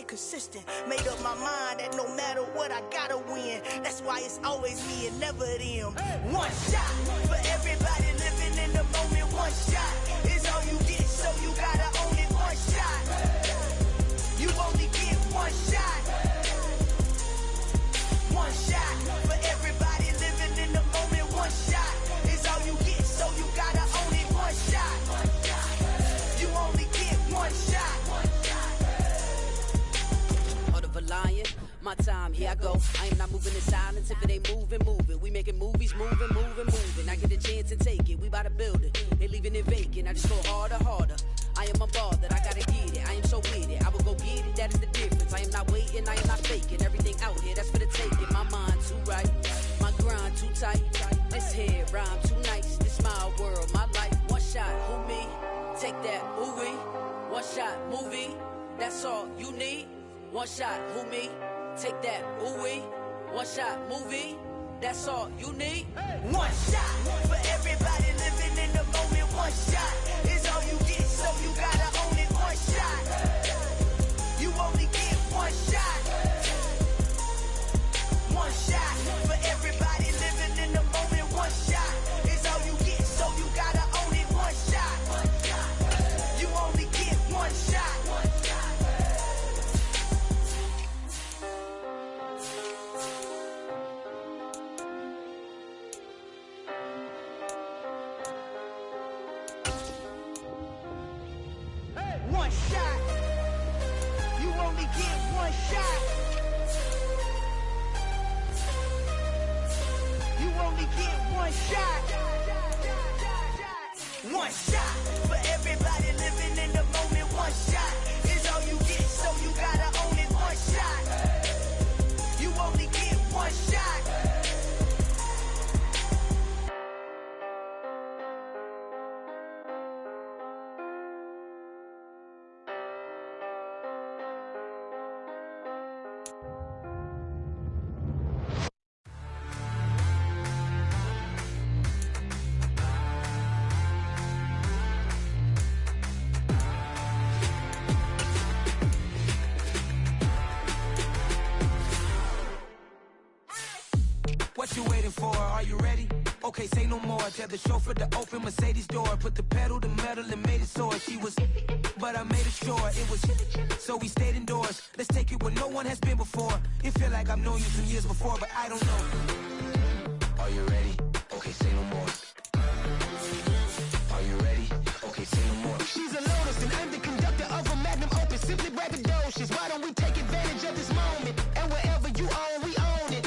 Consistent, made up my mind that no matter what I gotta win. That's why it's always me and never them. One shot for everybody living in the moment. One shot is all you get, so you gotta own it. One shot, you only get one shot. One shot for everybody living in the moment. One shot is all you get, so you gotta own it. One shot, you only get one shot. Lion, my time, here I go. I am not moving in silence. If it ain't moving, moving. We making movies, moving, moving, moving. I get a chance to take it. We bout to build it. They leaving it vacant. I just go harder, harder. I am unbothered. I gotta get it. I am so with it. I will go get it. That is the difference. I am not waiting. I am not faking. Everything out here, that's for the taking. My mind too right. My grind too tight. This head rhyme too nice. This my world, my life. One shot, who me? Take that, ooh wee. One shot, movie. That's all you need. One shot, who me? Take that, ooh wee. One shot, movie. That's all you need. One shot for everybody living in the moment. One shot is all you get, so you gotta own it. One shot, you only get one shot. One shot for everybody living in the moment. One shot is all you get, so you gotta own it. One shot, you only get one shot. One shot. You only get one shot. You only get one shot. One shot for everybody living in the moment. One shot is all you get, so you gotta own it. One shot. You only get one shot. What you waiting for? Are you ready? Okay, say no more. Tell the chauffeur to open Mercedes door. Put the pedal to metal and made it soar. She was, but I made it sure it was. So we stayed indoors. Let's take it where no one has been before. It feel like I've known you some years before, but I don't know. Are you ready? Okay, say no more. Are you ready? Okay, say no more. She's a lotus and I'm the conductor of a magnum opus. Simply braggadocious. Why don't we take advantage of this moment? And wherever you own, we own it.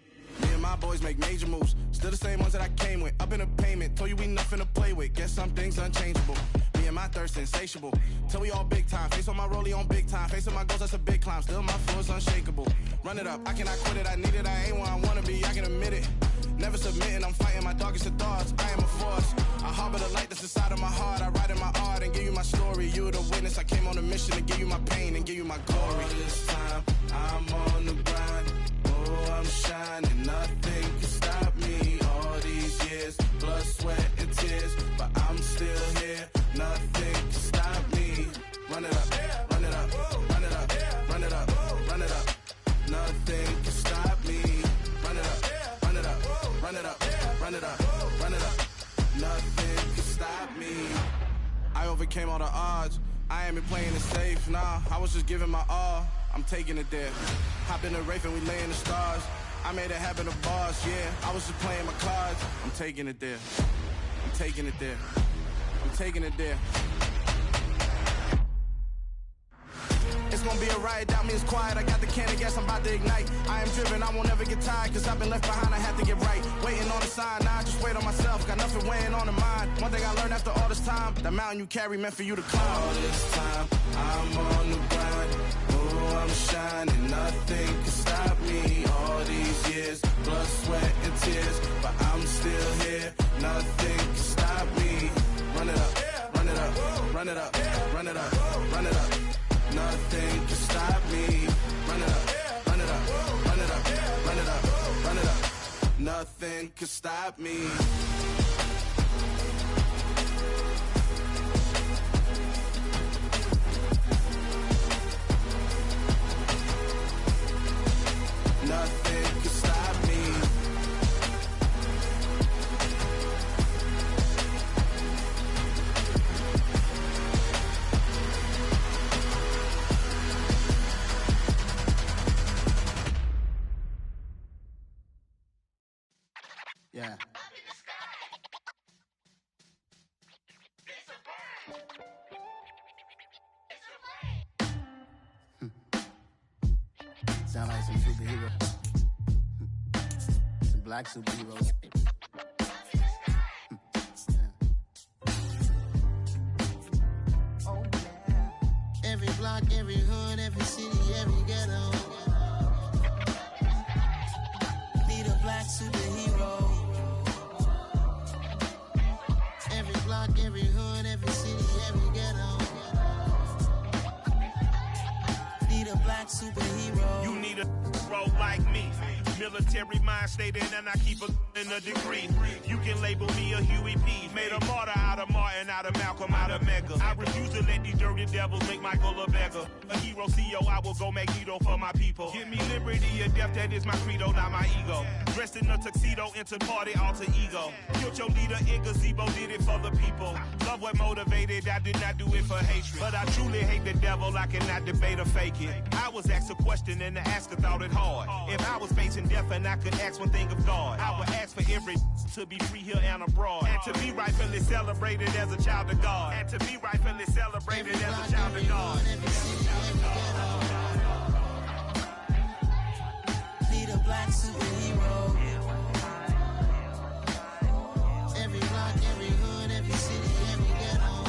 boys make major moves. Still the same ones that I came with. Up in a payment, told you we nothing to play with. Guess some things unchangeable. Me and my thirst insatiable. Till we all big time. Face on my rollie on big time. Facing my goals, that's a big climb. Still my flow is unshakable. Run it up, I cannot quit it. I need it, I ain't where I wanna be, I can admit it. Never submitting, I'm fighting my darkest of thoughts. I am a force. I harbor the light that's inside of my heart. I write in my art and give you my story. You are the witness. I came on a mission to give you my pain and give you my glory. All this time, I'm on the grind. Oh, I'm shining. Nothing can stop me. All these years, blood, sweat, and tears. But I'm still here. Nothing can stop me. Run it up, run it up, run it up, run it up, run it up. Nothing can stop me. Run it up, run it up, run it up, run it up, run it up. Nothing can stop me. I overcame all the odds. I ain't been playing it safe, nah. I was just giving my all. I'm taking it there. Hop in the Wraith and we lay in the stars. I made it happen to boss, yeah. I was just playing my cards. I'm taking it there. I'm taking it there. I'm taking it there. It's gonna be a riot, doubt me it's quiet. I got the can of gas, I'm about to ignite. I am driven, I won't ever get tired, cause I've been left behind, I have to get right. Waiting on the sign, now I just wait on myself. Got nothing weighing on the mind. One thing I learned after all this time, the mountain you carry meant for you to climb. All this time, I'm on the grind. Oh, I'm shining, nothing can stop me. All these years, blood, sweat, and tears. But I'm still here, nothing can stop me. Run it up, run it up, run it up, run it up, run it up. Nothing can stop me. Run it up, run it up, run it up, run it up, run it up. Nothing can stop me. Nothing can stop me. Yeah. Sound like some superheroes. Some black superheroes. Oh, yeah. Every block, every hood, every city, every ghetto. Need a black superhero. Every block, every hood, every city, every ghetto. Need a black superhero. You need a bro like me. Military mind stated, and I keep in a degree. You can label me a Huey P. Made a martyr out of Martin, out of Malcolm, out of Mega. I refuse to let these dirty devils make Michael a beggar. A hero CEO, I will go Magneto for my people. Give me liberty or death, that is my credo, not my ego. Dressed in a tuxedo, into party, alter ego. Killed your leader in gazebo, did it for the people. Love what motivated, I did not do it for hatred. But I truly hate the devil, I cannot debate or fake it. I was asked a question and the asker thought it hard. If I was facing death and I could ask one thing of God, I would ask for every to be free here and abroad. And to be rightfully celebrated as a child of God. And to be rightfully celebrated as a child of God. Need a black superhero. Every block, every hood, every city, every ghetto.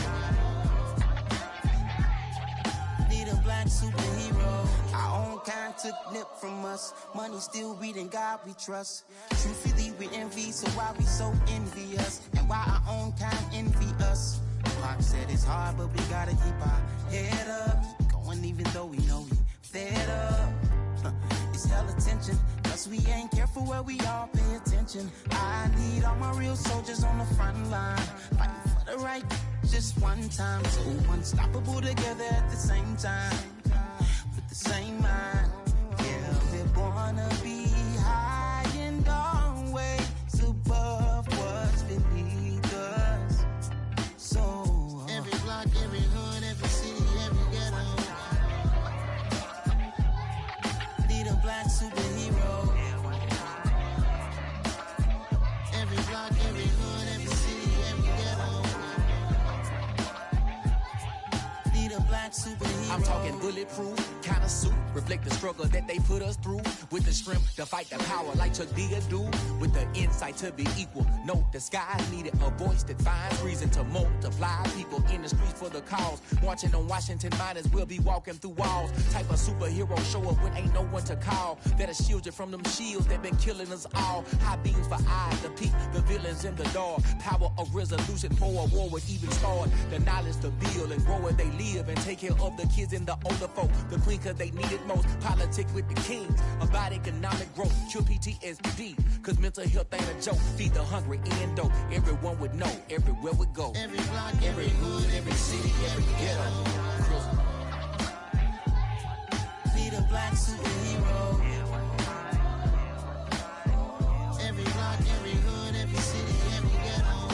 Need a black superhero. Our own kind took nip from us. Money still reading God we trust. Truthfully we envy, so why we so envious? And why our own kind envy us? Pac said it's hard, but we gotta keep our head up. Going even though we know we fed up. It's hell attention, cause we ain't careful where we all pay attention. I need all my real soldiers on the front line, fighting for the right just one time. So unstoppable together at the same time, with the same mind. Yeah, we wanna be high and always above what's beneath us. So every block, every hood, every city, every ghetto. Need a black superhero. Every block, every hood, every city, every ghetto. Need a black black superhero. I'm talking bulletproof, kind of suit, reflect the struggle that they put us through. With the strength to fight the power like Chuck D do. With the insight to be equal. Note the skies needed a voice that finds reason to multiply. People in the streets for the cause. Marching on Washington, might as well be walking through walls. Type of superhero show up when ain't no one to call. That'll shield you from them shields that been killing us all. High beams for eyes to peek the villains in the dark. Power of resolution for a war would even start. The knowledge to build and grow where they live and take care of the kids and the older folk. The queen cause they need it most. Politics with the kings about economic growth. Cure PTSD cause mental health ain't a joke. Feed the hungry and dope. Everyone would know everywhere we go. Every block, every hood, every city, every ghetto. Need a black superhero. Every block, every hood, every city, every ghetto.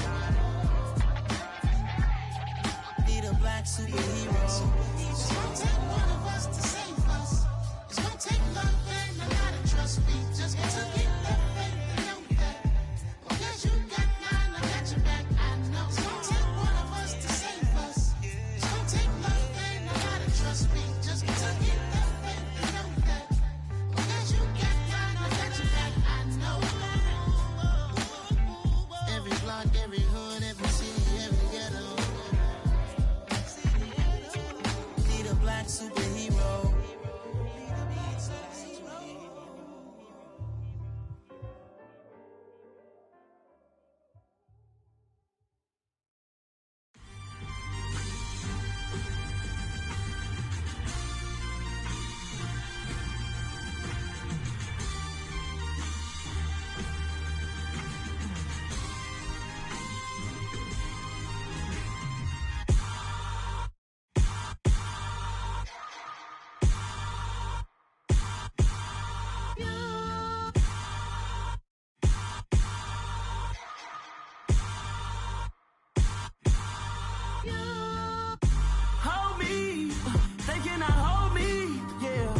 Need a black superhero. It's gonna take one of us to save us. It's gonna take love and a lot of trust. We just got to get that faith and know that. Because you got mine, I got your back. I know. It's gonna take one of us to save us. It's gonna take love and a lot of trust. We just got to get that faith and know that. Because you got mine, I got your back. I know. Every block, every hood, every city, every ghetto. Need a black superhero. Hold me, they cannot hold me, yeah.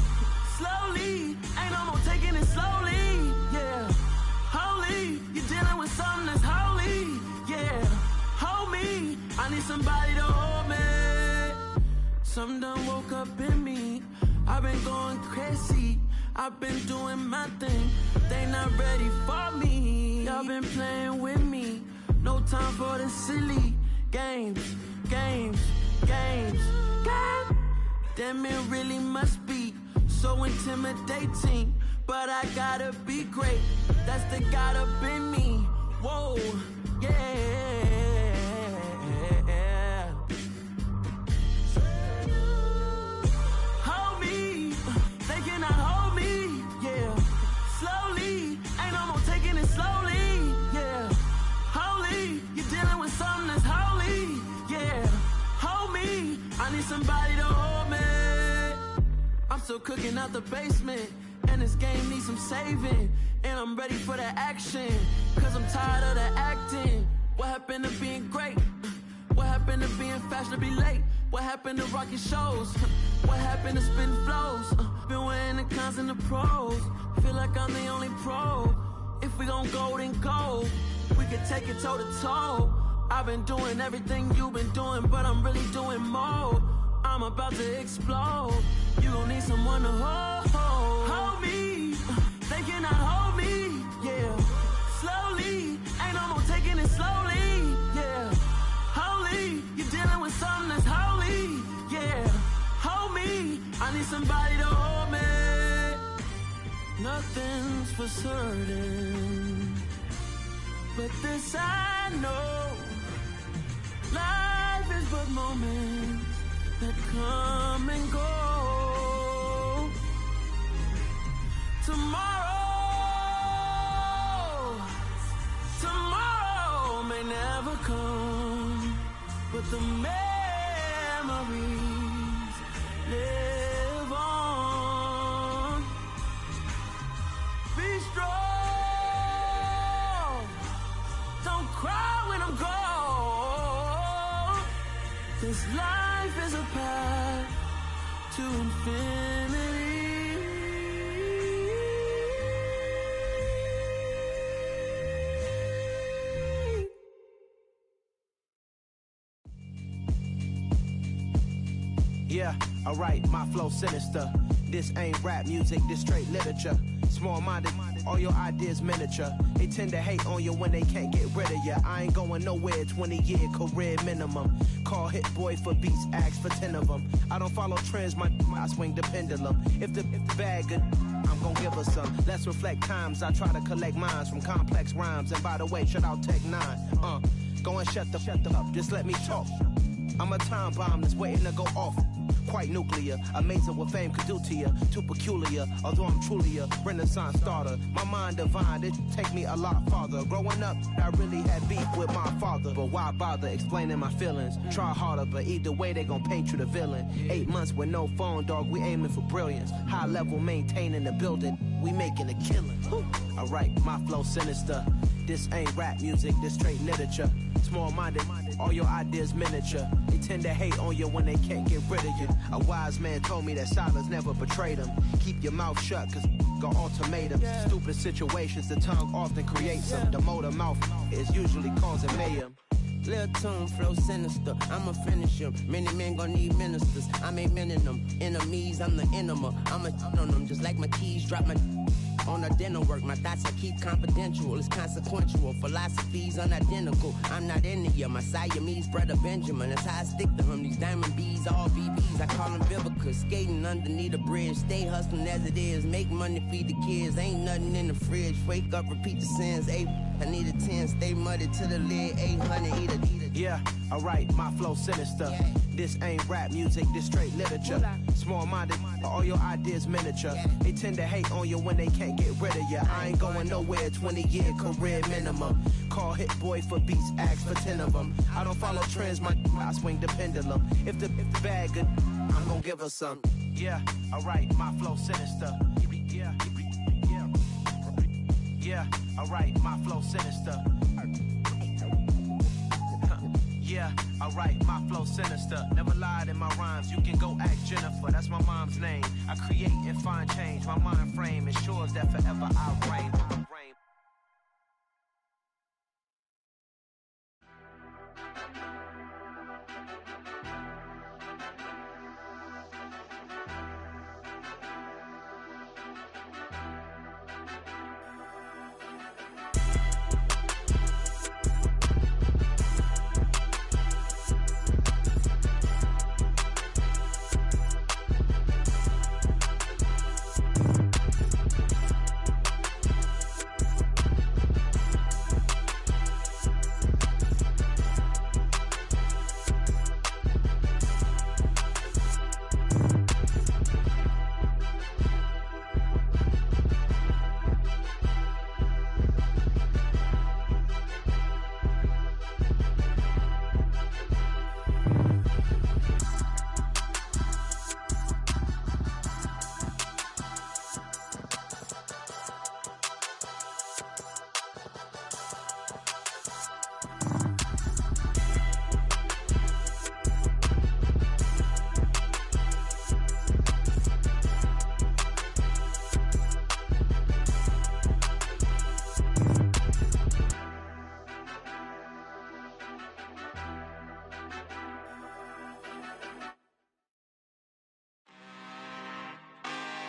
Slowly, ain't no more taking it slowly, yeah. Holy, you're dealing with something that's holy, yeah. Hold me, I need somebody to hold me. Something done woke up in me, I've been going crazy. I've been doing my thing, they not ready for me. Y'all been playing with me, no time for the silly games. Damn, it really must be so intimidating. But I gotta be great, that's the God up in me. Whoa, yeah. Hold me, they cannot hold me, yeah. Slowly, ain't no more taking it slowly, yeah. Holy, you're dealing with something that's holy, yeah. Hold me, I need somebody to hold me. I'm still cooking out the basement, and this game needs some saving. And I'm ready for the action, cause I'm tired of the acting. What happened to being great? What happened to being fashionably late? What happened to rocking shows? What happened to spitting flows? Been wearing the cons and the pros. Feel like I'm the only pro. If we gon' go, then go. We could take it toe to toe. I've been doing everything you've been doing, but I'm really doing more. I'm about to explode. You gon' need someone to hold me. They cannot hold me, yeah. Slowly, ain't no more taking it slowly, yeah. Holy, you're dealing with something that's holy, yeah. Hold me, I need somebody to hold me. Nothing's for certain, but this I know. Life is but moments that come and go. Tomorrow may never come, but the memories live on. Be strong, don't cry when I'm gone. This life is a path to infinity. Yeah, alright, my flow sinister. This ain't rap music, this straight literature. Small-minded, all your ideas miniature. They tend to hate on you when they can't get rid of you. I ain't going nowhere, 20-year career minimum. Call Hit Boy for beats, ask for 10 of them. I don't follow trends, I swing the pendulum. If the bag good, I'm gon' give her some. Let's reflect times, I try to collect minds from complex rhymes. And by the way, shout out Tech 9. Go and shut the up, just let me talk. I'm a time bomb that's waiting to go off. Quite nuclear, amazing what fame could do to you. Too peculiar, although I'm truly a renaissance starter. My mind divine, it take me a lot farther. Growing up, I really had beef with my father. But why bother explaining my feelings? Try harder, but either way they gon' paint you the villain. 8 months with no phone, dog, we aiming for brilliance. High level maintaining the building, we making a killing. Alright, my flow sinister. This ain't rap music, this straight literature. Small-minded, all your ideas miniature. They tend to hate on you when they can't get rid of you. A wise man told me that silence never betrayed him. Keep your mouth shut, cause got ultimatums. Stupid situations, the tongue often creates them. The motor mouth is usually causing mayhem. Lil' tune, flow sinister, I'ma finish him. Many men gon' need ministers, I'm aiming them. Enemies, I'm the enema, I'ma on them. Just like my keys, drop my on the dinner work. My thoughts I keep confidential, it's consequential. Philosophies unidentical, I'm not India. My Siamese brother Benjamin, that's how I stick to him. These diamond bees, all BBs, I call them Vivica. Skating underneath the bridge, stay hustling as it is. Make money, feed the kids, ain't nothing in the fridge. Wake up, repeat the sins, I need a 10, stay muddy to the lid, 800, eat it. Yeah, alright, my flow sinister. This ain't rap music, this straight literature. Small-minded, all your ideas miniature. They tend to hate on you when they can't get rid of you. I ain't going nowhere, 20-year career minimum. Call Hit Boy for beats, ask for 10 of them. I don't follow trends, I swing the pendulum. If the bag good, I'm gon' give her some. Yeah, alright, my flow sinister. Yeah, alright, my flow sinister. Yeah, alright, my flow sinister. Never lied in my rhymes, you can go ask Jennifer, that's my mom's name. I create and find change, my mind frame ensures that forever I reign.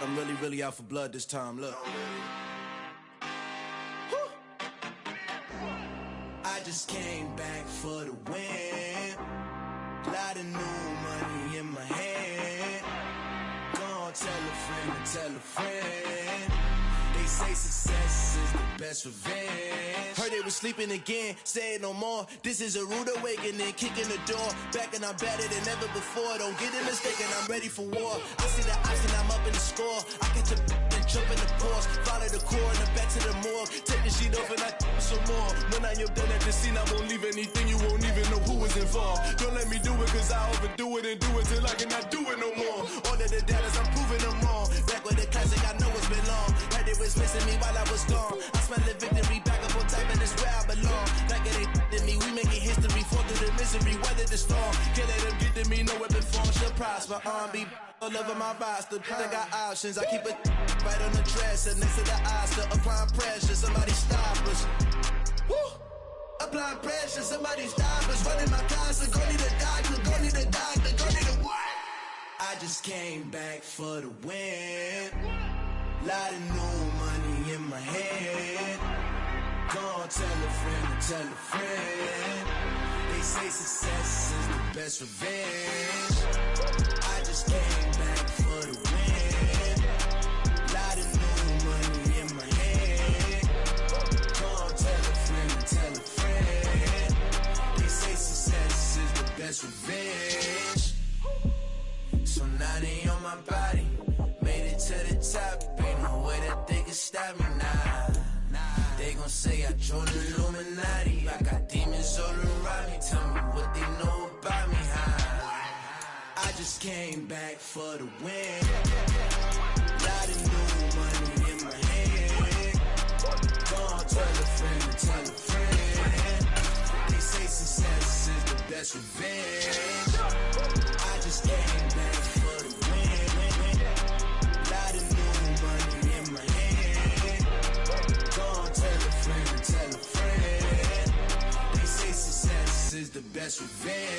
I'm really out for blood this time, look. I just came back for the win. Lot of new money in my hand. Gonna tell a friend to tell a friend. They say success is the best revenge. Heard they was sleeping again, say it no more. This is a rude awakening, kicking the door. Back and I'm better than ever before. Don't get it mistaken, I'm ready for war. I see the option, I'm up in the score. I catch a and jump in the pause. Follow the core and the back to the morgue. Take the sheet off and I some more. When I am done at the scene, I won't leave anything. You won't even know who is involved. Don't let me do it, cause I overdo it and do it till I cannot do it no more. All of the doubters, I'm proving them wrong. Back with the classic, I know it's been long. Heard they was missing me while I was gone. I smell the victory back up on top, and it's where I belong. Like it ain't to me, we making history. Fall through the misery, weather the storm. Can't let them get to me, no weapon form shall prosper. R&B all over my roster, I got options. I keep it right on the dresser, next to the Oscar. Applying pressure, somebody stop us. Woo! Applying pressure, somebody stop us. Running my concert, go need a doctor, go need a doctor, go need a what? just came back for the win. Lot of new money in my hand. Go on, tell a friend and tell a friend. They say success is the best revenge. I just came back for the win. Lot of new money in my hand. Go on, tell a friend and tell a friend. They say success is the best revenge. So now they on my body. Made it to the top. Ain't no way that they can stop me now. They gon' say I joined the Illuminati. I got demons all around me. Tell me what they know about me, huh? I just came back for the win. Lot of new money in my hand. Go on, tell a friend and tell a friend. They say success is the best revenge. I just came back for the win. Lot of new money in my hand. Go on, tell a friend and tell a friend. They say success is the best revenge.